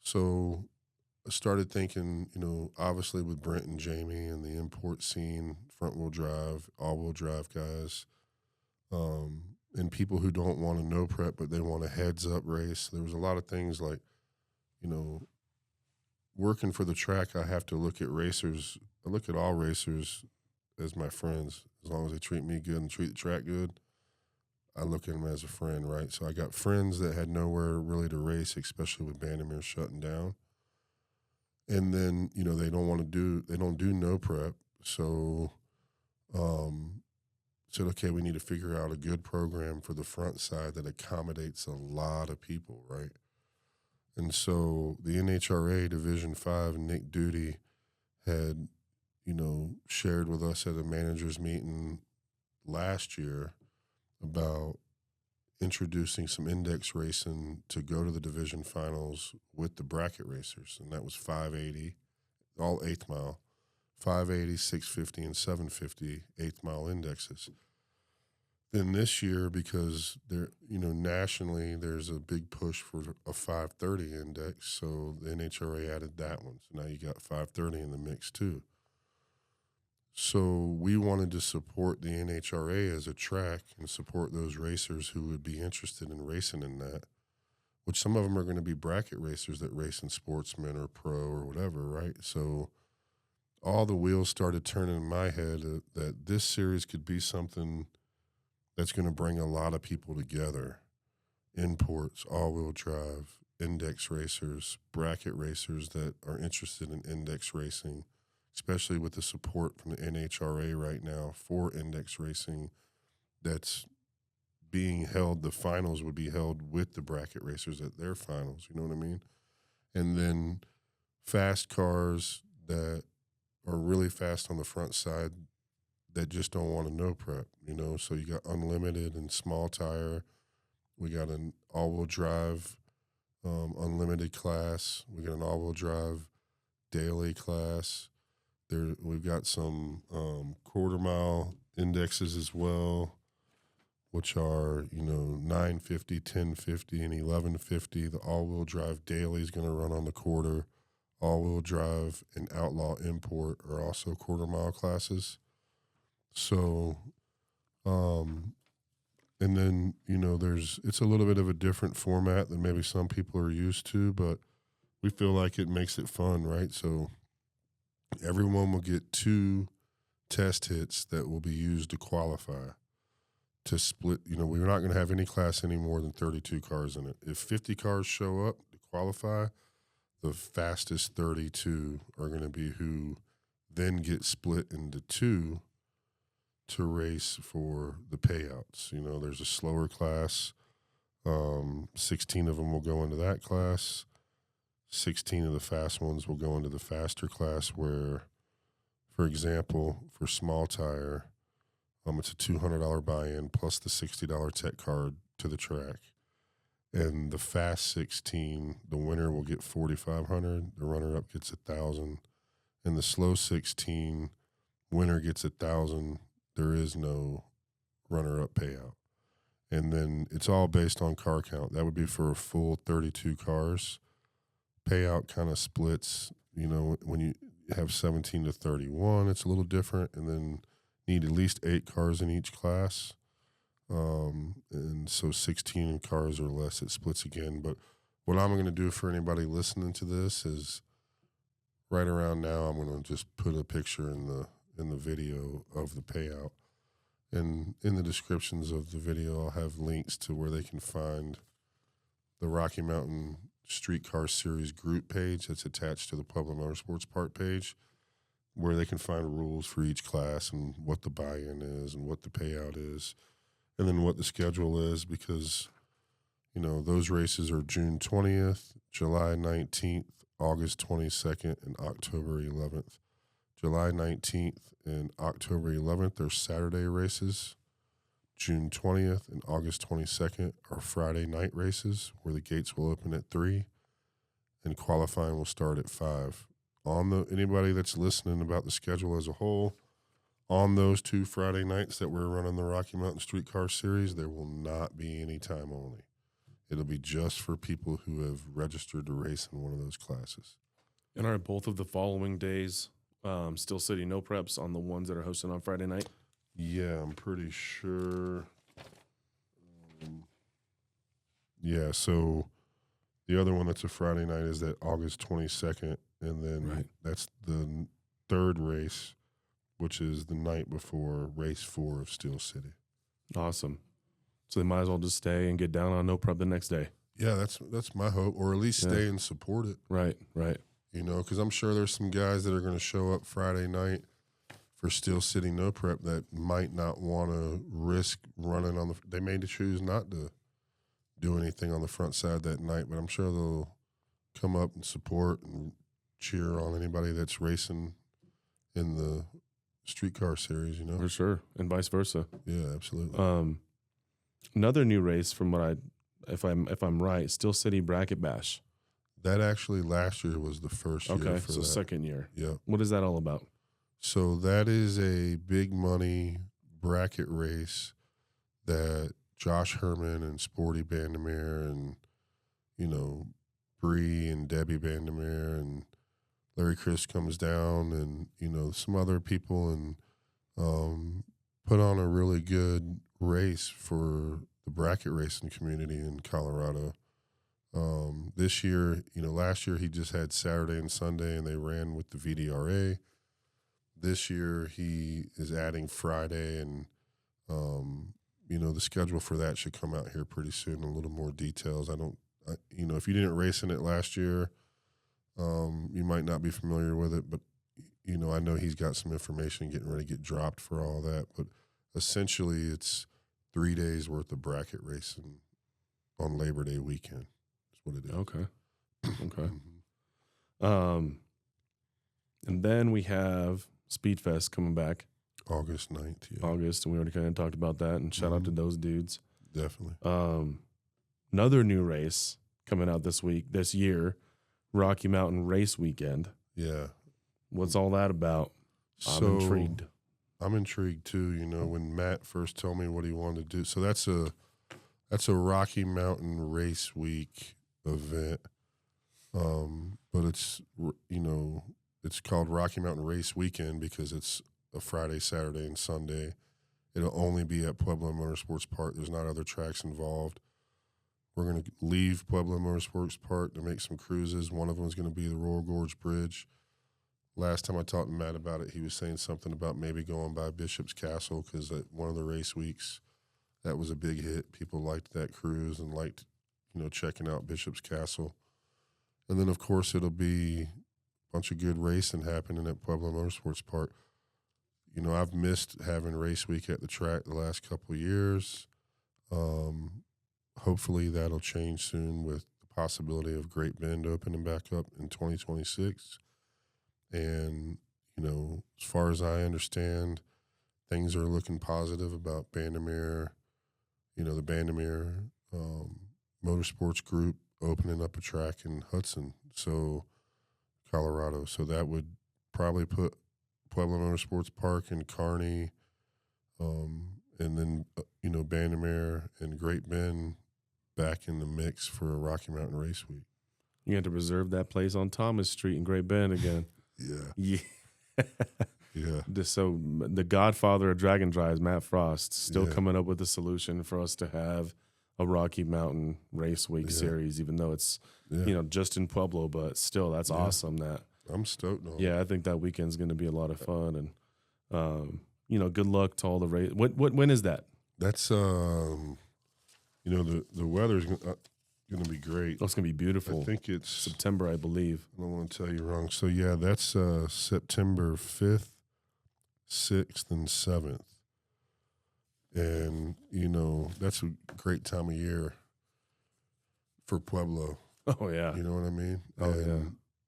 A: So I started thinking, obviously with Brent and Jamie and the import scene, front-wheel drive, all-wheel drive guys, and people who don't want a no prep but they want a heads-up race. There was a lot of things like, working for the track, I have to look at racers. I look at all racers as my friends. As long as they treat me good and treat the track good, I look at them as a friend, right? So I got friends that had nowhere really to race, especially with Bandimere shutting down. And then, they don't do no prep. So said, okay, we need to figure out a good program for the front side that accommodates a lot of people, right? And so the NHRA Division 5, Nick Duty, had, shared with us at a manager's meeting last year about introducing some index racing to go to the division finals with the bracket racers. And that was 580, all 8th mile, 580, 650, and 750 eighth mile indexes. Then this year, because nationally there's a big push for a 530 index, so the NHRA added that one. So now you got 530 in the mix too. So we wanted to support the NHRA as a track and support those racers who would be interested in racing in that, which some of them are going to be bracket racers that race in Sportsman or Pro or whatever, right? So all the wheels started turning in my head that this series could be something that's going to bring a lot of people together. Imports, all-wheel drive, index racers, bracket racers that are interested in index racing, especially with the support from the NHRA right now for index racing that's being held. The finals would be held with the bracket racers at their finals, you know what I mean? And then fast cars that are really fast on the front side that just don't want to no prep, So you got unlimited and small tire. We got an all-wheel drive unlimited class. We got an all-wheel drive daily class. We've got some quarter-mile indexes as well, which are, 950, 1050, and 1150. The all-wheel drive daily is going to run on the quarter. All-wheel drive and outlaw import are also quarter-mile classes. So, and then, it's a little bit of a different format than maybe some people are used to, but we feel like it makes it fun, right? So everyone will get 2 test hits that will be used to qualify, to split. We're not going to have any class any more than 32 cars in it. If 50 cars show up to qualify, the fastest 32 are going to be who then get split into 2 to race for the payouts. There's a slower class. 16 of them will go into that class. 16 of the fast ones will go into the faster class where, for example, for small tire, it's a $200 buy-in plus the $60 tech card to the track. And the fast 16, the winner will get $4,500. The runner-up gets $1,000. And the slow 16, winner gets $1,000. There is no runner-up payout. And then it's all based on car count. That would be for a full 32 cars. Payout kind of splits, when you have 17 to 31, it's a little different. And then need at least 8 cars in each class. And so 16 cars or less, it splits again. But what I'm going to do for anybody listening to this is right around now, I'm going to just put a picture in the video of the payout. And in the descriptions of the video, I'll have links to where they can find the Rocky Mountain Streetcar Series group page that's attached to the Pueblo Motorsports Park page, where they can find rules for each class and what the buy-in is and what the payout is, and then what the schedule is, because, those races are June 20th, July 19th, August 22nd, and October 11th. July 19th and October 11th are Saturday races. June 20th and August 22nd are Friday night races where the gates will open at 3 and qualifying will start at 5. Anybody that's listening about the schedule as a whole, on those 2 Friday nights that we're running the Rocky Mountain Streetcar Series, there will not be any time only. It'll be just for people who have registered to race in one of those classes.
B: And are both of the following days Steel City no preps on the ones that are hosted on Friday night?
A: Yeah, I'm pretty sure. Yeah, so the other one that's a Friday night is that August 22nd, and then that's the 3rd race, which is the night before race 4 of Steel City.
B: Awesome. So they might as well just stay and get down on no prep the next day.
A: Yeah, that's my hope, or at least stay and support it.
B: Right.
A: Because I'm sure there's some guys that are going to show up Friday night for Steel City no prep that might not want to risk running on they may choose not to do anything on the front side that night, but I'm sure they'll come up and support and cheer on anybody that's racing in the streetcar series,
B: For sure, and vice versa.
A: Yeah, absolutely.
B: Another new race from what if I'm right, Steel City Bracket Bash.
A: That actually last year was the first year for
B: so
A: that.
B: second year.
A: Yeah.
B: What is that all about?
A: So that is a big money bracket race that Josh Herman and Sporty Bandemere and, you know, Bree and Debbie Bandemere and Larry Chris comes down and, you know, some other people and put on a really good race for the bracket racing community in Colorado. This year, you know, last year he just had Saturday and Sunday and they ran with the VDRA. This year he is adding Friday and, you know, the schedule for that should come out here pretty soon. A little more details. You know, if you didn't race in it last year, you might not be familiar with it, but, you know, I know he's got some information getting ready to get dropped for all that. But essentially it's 3 days worth of bracket racing on Labor Day weekend. That's what it is.
B: Okay. And then we have Speedfest coming back
A: August 9th. Yeah.
B: August, and we already kind of talked about that. And shout out to those dudes.
A: Definitely.
B: Another new race coming out this year, Rocky Mountain Race Weekend.
A: Yeah.
B: What's all that about? I'm intrigued.
A: I'm intrigued too. You know, when Matt first told me what he wanted to do, so that's a Rocky Mountain Race Week event. But it's, you know, it's called Rocky Mountain Race Weekend because it's a Friday, Saturday, and Sunday. It'll only be at Pueblo Motorsports Park. There's not other tracks involved. We're going to leave Pueblo Motorsports Park to make some cruises. One of them is going to be the Royal Gorge Bridge. Last time I talked to Matt about it, he was saying something about maybe going by Bishop's Castle because at one of the race weeks, that was a big hit. People liked that cruise and liked, you know, checking out Bishop's Castle. And then, of course, it'll be a bunch of good racing happening at Pueblo Motorsports Park. You know, I've missed having race week at the track the last couple of years. Hopefully that'll change soon with the possibility of Great Bend opening back up in 2026. And, you know, as far as I understand, things are looking positive about Bandemere, you know, the Bandemere Motorsports Group opening up a track in Hudson, Colorado. So that would probably put Pueblo Motorsports Park and Kearney, and then, you know, Bandemere and Great Bend back in the mix for a Rocky Mountain Race Week.
B: You had to reserve that place on Thomas Street in Great Bend again.
A: Yeah. Yeah.
B: So the godfather of Dragon Drives, Matt Frost, still coming up with a solution for us to have a Rocky Mountain Race Week series, even though it's, you know, just in Pueblo, but still, that's awesome. That
A: I'm stoked on.
B: Yeah, I think that weekend's going to be a lot of fun, and you know, good luck to all the race. When is that?
A: That's you know, the weather's going to be great.
B: Oh, it's going to be beautiful.
A: I think it's
B: September, I believe.
A: I don't want to tell you wrong. So yeah, that's September 5th, 6th, and 7th. And, you know, that's a great time of year for Pueblo.
B: Oh, yeah.
A: You know what I mean?
B: Oh, yeah.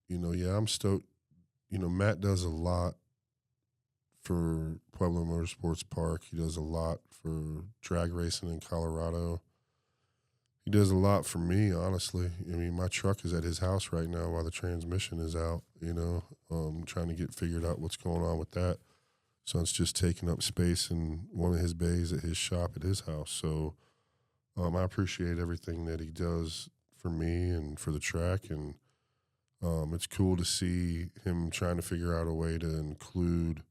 A: You know, yeah, I'm stoked. You know, Matt does a lot for Pueblo Motorsports Park. He does a lot for drag racing in Colorado. He does a lot for me, honestly. I mean, my truck is at his house right now while the transmission is out, you know, trying to get figured out what's going on with that. So it's just taking up space in one of his bays at his shop at his house. So I appreciate everything that he does for me and for the track. And it's cool to see him trying to figure out a way to include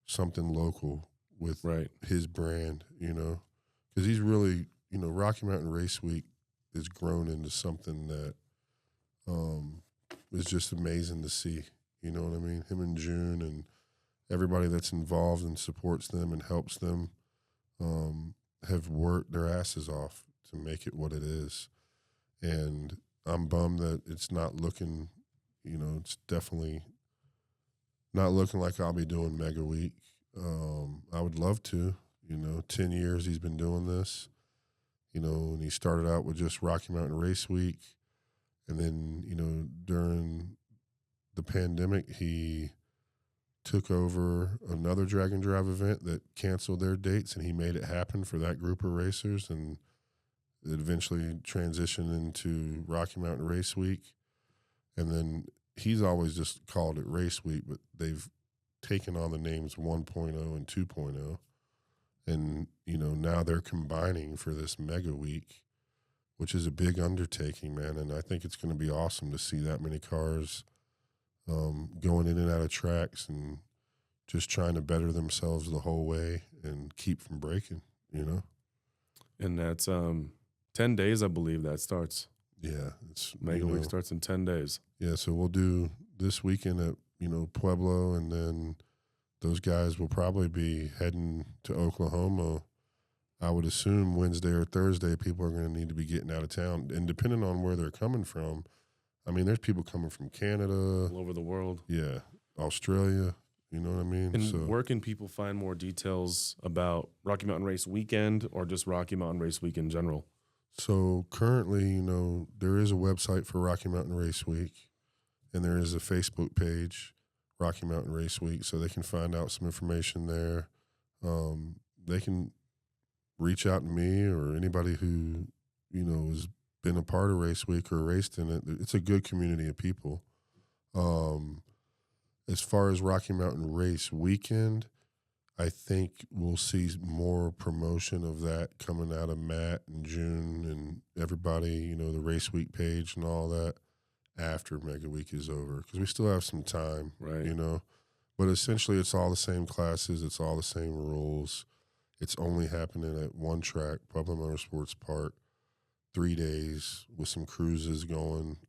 A: something local with his brand, you know, because he's really, you know, Rocky Mountain Race Week has grown into something that is just amazing to see. You know what I mean? Him and June and everybody that's involved and supports them and helps them have worked their asses off to make it what it is. And I'm bummed that it's not looking, you know, it's definitely not looking like I'll be doing Mega Week. I would love to, you know, 10 years he's been doing this, you know, and he started out with just Rocky Mountain Race Week. And then, you know, during the pandemic, he took over another Drag and Drive event that canceled their dates, and he made it happen for that group of racers, and it eventually transitioned into Rocky Mountain Race Week. And then he's always just called it Race Week, but they've taken on the names 1.0 and 2.0. And, now they're combining for this mega week, which is a big undertaking, man. And I think it's going to be awesome to see that many cars going in and out of tracks and just trying to better themselves the whole way and keep from breaking,
B: And that's 10 days, I believe that starts.
A: Yeah. It's
B: Mega Week starts in 10 days.
A: Yeah, so we'll do this weekend at, Pueblo, and then those guys will probably be heading to Oklahoma. I would assume Wednesday or Thursday, people are going to need to be getting out of town. And depending on where they're coming from, I mean, there's people coming from Canada.
B: All over the world.
A: Yeah, Australia, you know what I mean?
B: And where can people find more details about Rocky Mountain Race Weekend or just Rocky Mountain Race Week in general?
A: So currently, there is a website for Rocky Mountain Race Week, and there is a Facebook page, Rocky Mountain Race Week, so they can find out some information there. They can reach out to me or anybody who, has been a part of Race Week or raced in it. It's a good community of people. As far as Rocky Mountain Race Weekend, I think we'll see more promotion of that coming out of Matt and June and everybody, the Race Week page and all that after Mega Week is over, because we still have some time,
B: right?
A: But essentially it's all the same classes, it's all the same rules. It's only happening at one track, Pueblo Motorsports Park, 3 days with some cruises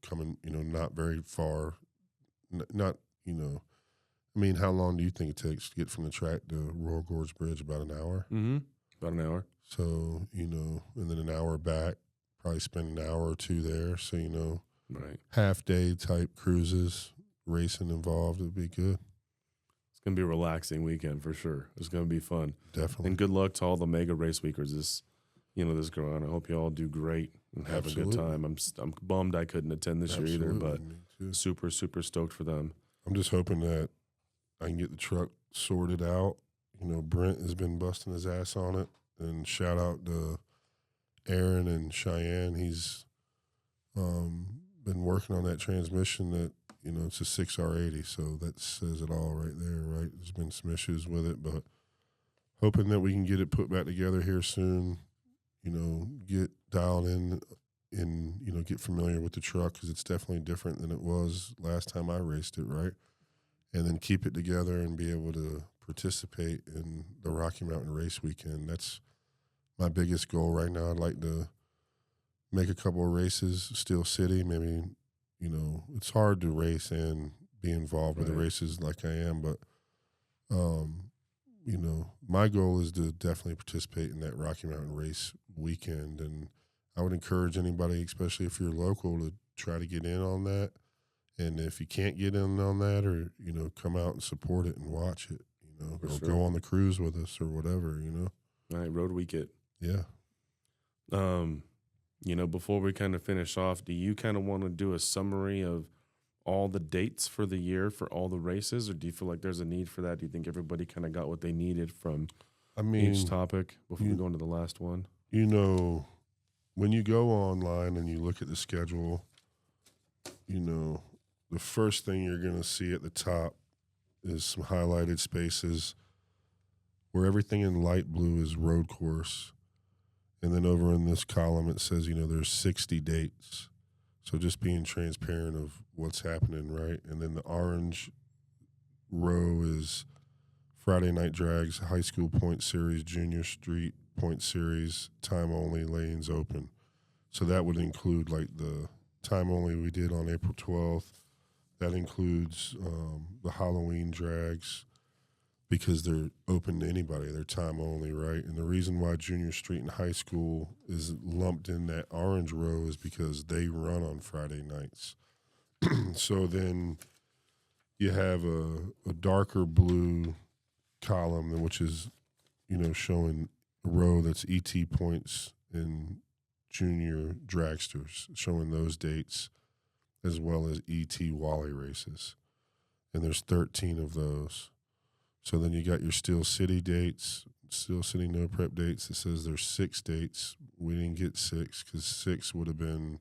A: coming, not very far, not. I mean, how long do you think it takes to get from the track to Royal Gorge Bridge? About an hour?
B: Mm-hmm. About an hour.
A: So, and then an hour back, probably spend an hour or two there. So,
B: right,
A: half-day type cruises, racing involved, it'd be good.
B: It's going to be a relaxing weekend for sure. It's going to be fun.
A: Definitely.
B: And good luck to all the mega race weekers this go on. I hope you all do great and have a good time. I'm bummed I couldn't attend this year either, but super, super stoked for them.
A: I'm just hoping that I can get the truck sorted out. Brent has been busting his ass on it. And shout out to Aaron and Cheyenne. He's been working on that transmission that, it's a 6R80. So that says it all right there, right? There's been some issues with it, but hoping that we can get it put back together here soon, get dialed in and, get familiar with the truck, because it's definitely different than it was last time I raced it, right? And then keep it together and be able to participate in the Rocky Mountain Race Weekend. That's my biggest goal right now. I'd like to make a couple of races, Steel City. Maybe, it's hard to race and be involved with the races like I am. But, my goal is to definitely participate in that Rocky Mountain Race Weekend. And I would encourage anybody, especially if you're local, to try to get in on that. And if you can't get in on that, or, come out and support it and watch it, or go on the cruise with us or whatever,
B: All right, road week it.
A: Yeah.
B: Before we kind of finish off, do you kind of want to do a summary of all the dates for the year for all the races, or do you feel like there's a need for that? Do you think everybody kind of got what they needed from each topic before we go into the last one?
A: When you go online and you look at the schedule, the first thing you're going to see at the top is some highlighted spaces where everything in light blue is road course. And then over in this column, it says, there's 60 dates. So just being transparent of what's happening, right? And then the orange row is Friday Night Drags, High School Point Series, Junior Street Point Series, time only, lanes open. So that would include like the time only we did on April 12th. That includes the Halloween drags, because they're open to anybody. They're time only, right? And the reason why Junior Street and High School is lumped in that orange row is because they run on Friday nights. So then you have a darker blue column, which is, showing a row that's ET points and junior dragsters, showing those dates, as well as ET Wally races. And there's 13 of those. So then you got your Steel City dates, Steel City no prep dates. It says there's 6 dates. We didn't get 6 because 6 would have been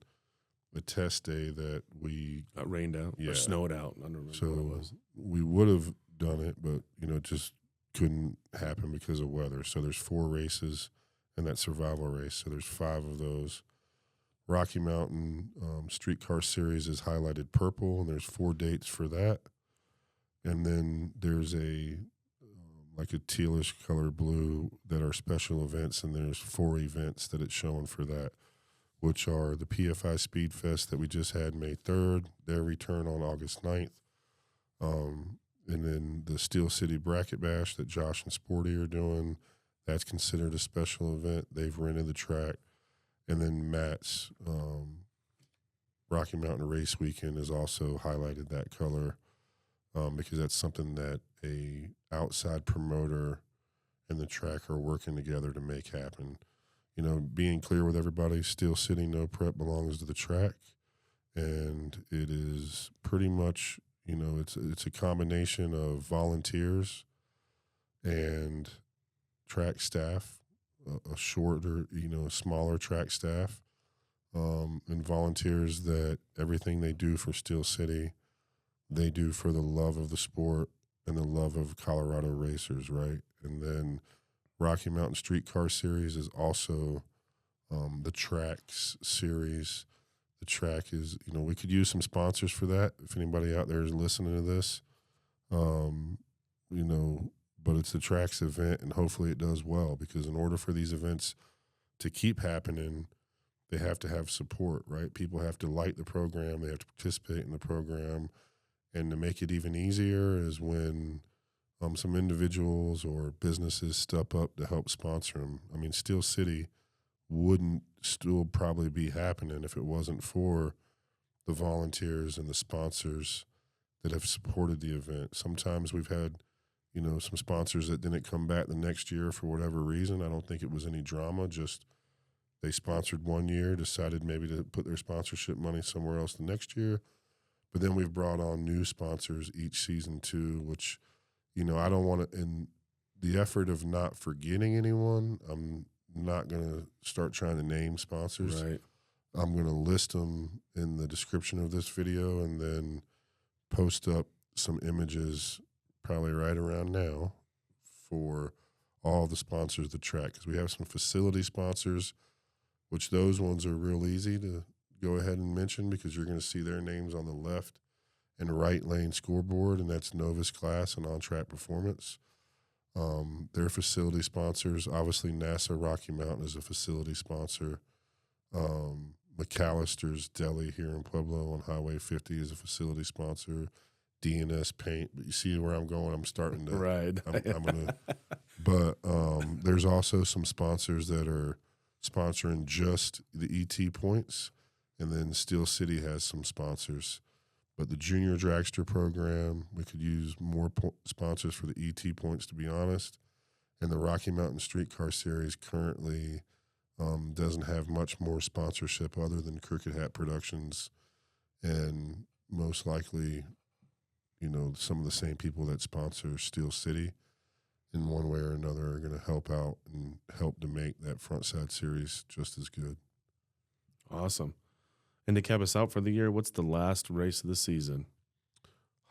A: a test day that we
B: got rained out or snowed out. I don't remember what it was.
A: We would have done it, but it just couldn't happen because of weather. So there's 4 races in that survival race. So there's 5 of those. Rocky Mountain Streetcar Series is highlighted purple, and there's 4 dates for that. And then there's like a tealish color blue that are special events, and there's 4 events that it's showing for that, which are the PFI Speed Fest that we just had May 3rd, their return on August 9th, and then the Steel City Bracket Bash that Josh and Sporty are doing. That's considered a special event. They've rented the track. And then Matt's Rocky Mountain Race Weekend has also highlighted that color because that's something that a outside promoter and the track are working together to make happen. Being clear with everybody, Steel City No Prep belongs to the track, and it is pretty much, it's a combination of volunteers and track staff, a shorter, a smaller track staff, and volunteers that everything they do for Steel City, they do for the love of the sport and the love of Colorado racers, right? And then Rocky Mountain Streetcar Series is also the tracks series. The track is, we could use some sponsors for that if anybody out there is listening to this, but it's the tracks event, and hopefully it does well, because in order for these events to keep happening, they have to have support, right? People have to like the program. They have to participate in the program. And to make it even easier is when some individuals or businesses step up to help sponsor them. I mean, Steel City wouldn't still probably be happening if it wasn't for the volunteers and the sponsors that have supported the event. Sometimes we've had, some sponsors that didn't come back the next year for whatever reason. I don't think it was any drama, just they sponsored one year, decided maybe to put their sponsorship money somewhere else the next year. But then we've brought on new sponsors each season too, which, I don't want to, in the effort of not forgetting anyone, I'm not going to start trying to name sponsors.
B: Right.
A: I'm going to list them in the description of this video and then post up some images probably right around now for all the sponsors of the track, because we have some facility sponsors, which those ones are real easy to go ahead and mention because you're going to see their names on the left and right lane scoreboard, and that's Novus Class and On Track Performance. Their facility sponsors, obviously NASA Rocky Mountain is a facility sponsor. McAllister's Deli here in Pueblo on Highway 50 is a facility sponsor. DNS Paint, but you see where I'm going. I'm starting to.
B: Right.
A: I'm gonna. But there's also some sponsors that are sponsoring just the ET points, and then Steel City has some sponsors. But the Junior Dragster program, we could use more sponsors for the ET points, to be honest. And the Rocky Mountain Streetcar Series currently doesn't have much more sponsorship other than Crooked Hat Productions, and most likely, some of the same people that sponsor Steel City in one way or another are going to help out and help to make that frontside series just as good.
B: Awesome. And to cap us out for the year, what's the last race of the season?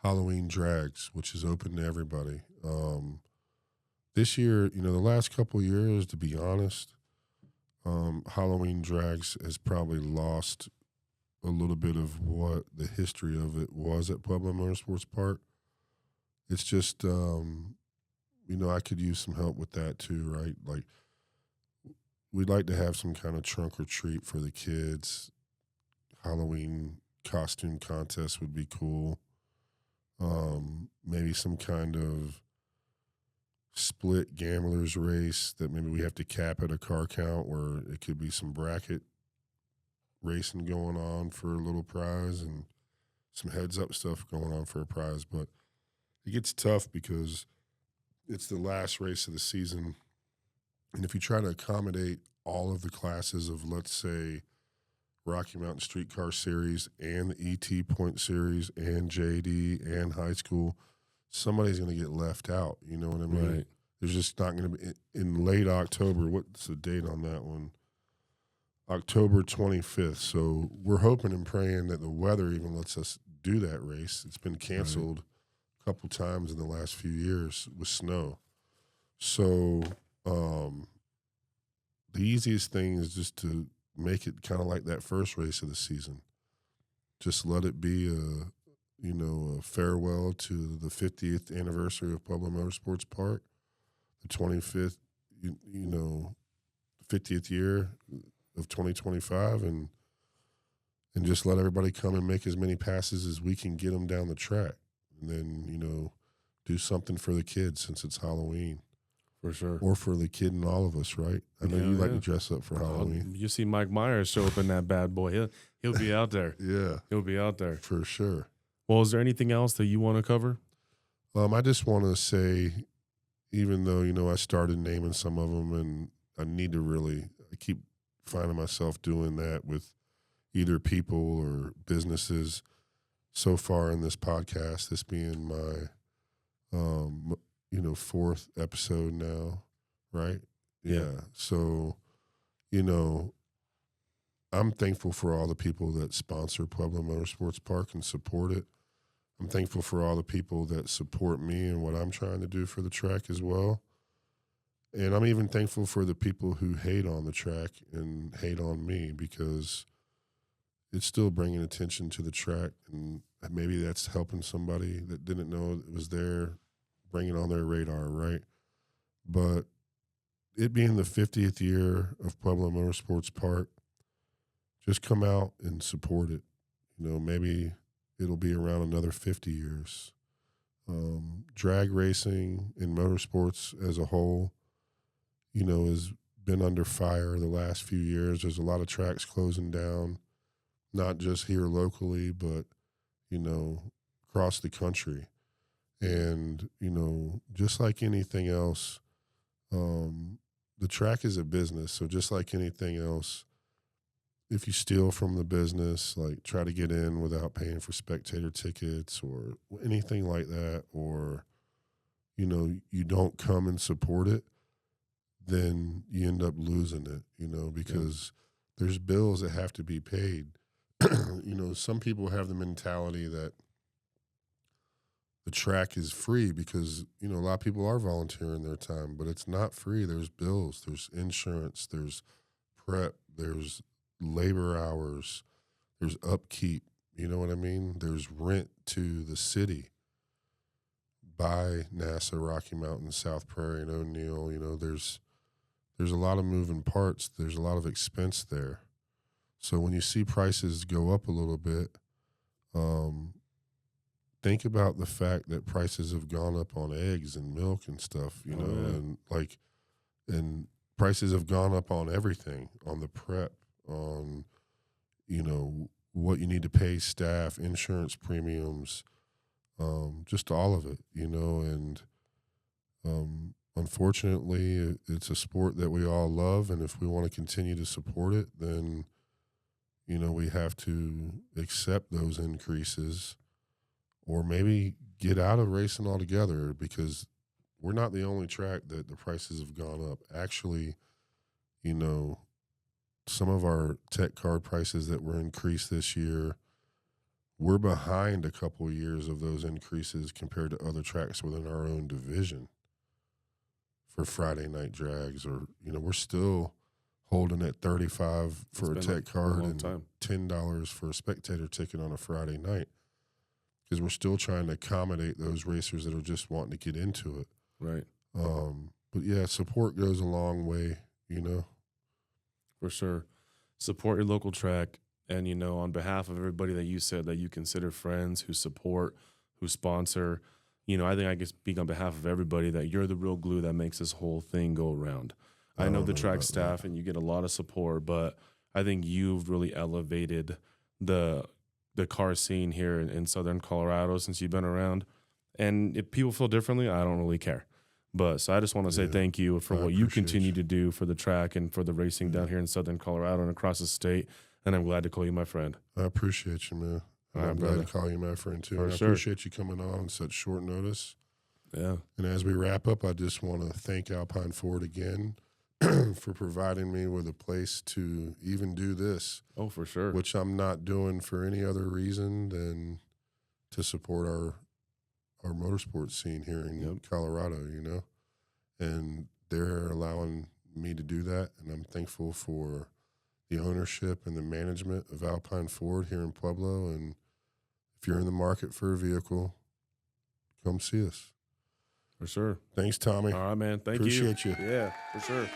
A: Halloween Drags, which is open to everybody. This year, the last couple of years, to be honest, Halloween Drags has probably lost a little bit of what the history of it was at Pueblo Motorsports Park. It's just, I could use some help with that too, right? Like, we'd like to have some kind of trunk or treat for the kids. Halloween costume contest would be cool. Maybe some kind of split gamblers race that maybe we have to cap at a car count, where it could be some bracket racing going on for a little prize and some heads up stuff going on for a prize. But it gets tough because it's the last race of the season. And if you try to accommodate all of the classes of, let's say, Rocky Mountain Streetcar Series and the ET Point Series and JD and high school, somebody's going to get left out. You know what I mean?
B: Right.
A: There's just not going to be in late October. What's the date on that one? October 25th. So we're hoping and praying that the weather even lets us do that race. It's been canceled a couple times in the last few years with snow. So the easiest thing is just to make it kind of like that first race of the season. Just let it be a farewell to the 50th anniversary of Pueblo Motorsports Park, the 25th, 50th year of 2025, and just let everybody come and make as many passes as we can get them down the track. And then, do something for the kids since it's Halloween.
B: For sure.
A: Or for the kid in all of us, right? I know you like to dress up for Halloween.
B: You see Mike Myers show up in that bad boy. He'll be out there.
A: Yeah.
B: He'll be out there.
A: For sure.
B: Well, is there anything else that you want to cover?
A: I just want to say, even though, I started naming some of them, and I keep finding myself doing that with either people or businesses so far in this podcast, this being my, fourth episode now, right? Yeah. So, I'm thankful for all the people that sponsor Pueblo Motorsports Park and support it. I'm thankful for all the people that support me and what I'm trying to do for the track as well. And I'm even thankful for the people who hate on the track and hate on me, because it's still bringing attention to the track, and maybe that's helping somebody that didn't know it was there, bring it on their radar, right? But it being the 50th year of Pueblo Motorsports Park, just come out and support it. Maybe it'll be around another 50 years. Drag racing and motorsports as a whole, has been under fire the last few years. There's a lot of tracks closing down, not just here locally, but, across the country. And, just like anything else, the track is a business. So just like anything else, if you steal from the business, like try to get in without paying for spectator tickets or anything like that, or, you don't come and support it, then you end up losing it, because there's bills that have to be paid. Some people have the mentality that the track is free because, a lot of people are volunteering their time, but it's not free. There's bills, there's insurance, there's prep, there's labor hours, there's upkeep, you know what I mean? There's rent to the city by NASA, Rocky Mountain, South Prairie, and O'Neill. There's a lot of moving parts. There's a lot of expense there. So when you see prices go up a little bit, think about the fact that prices have gone up on eggs and milk and stuff, and prices have gone up on everything, on the prep, on, what you need to pay staff, insurance premiums, just all of it, and unfortunately it's a sport that we all love, and if we want to continue to support it, then, we have to accept those increases or maybe get out of racing altogether, because we're not the only track that the prices have gone up. Actually, some of our tech card prices that were increased this year, we're behind a couple of years of those increases compared to other tracks within our own division for Friday night drags, or, we're still holding at $35 for a tech card and $10 for a spectator ticket on a Friday night, because we're still trying to accommodate those racers that are just wanting to get into it.
B: Right.
A: But yeah, support goes a long way,
B: For sure. Support your local track. And, on behalf of everybody that you said that you consider friends, who support, who sponsor, I think I can speak on behalf of everybody that you're the real glue that makes this whole thing go around. I know the track staff and you get a lot of support, but I think you've really elevated the car scene here in Southern Colorado since you've been around. And if people feel differently, I don't really care. But so I just want to say thank you for what you continue to do for the track and for the racing down here in Southern Colorado and across the state. And I'm glad to call you my friend.
A: I appreciate you, man. I'm glad to call you my friend, too. I appreciate you coming on such short notice.
B: Yeah.
A: And as we wrap up, I just want to thank Alpine Ford again for providing me with a place to even do this.
B: Oh, for sure.
A: Which I'm not doing for any other reason than to support our motorsports scene here in
B: Yep.
A: Colorado, and they're allowing me to do that. And I'm thankful for the ownership and the management of Alpine Ford here in Pueblo. And if you're in the market for a vehicle, come see us.
B: For sure.
A: Thanks, Tommy.
B: All right, man. Thank
A: Appreciate you.
B: Yeah, for sure.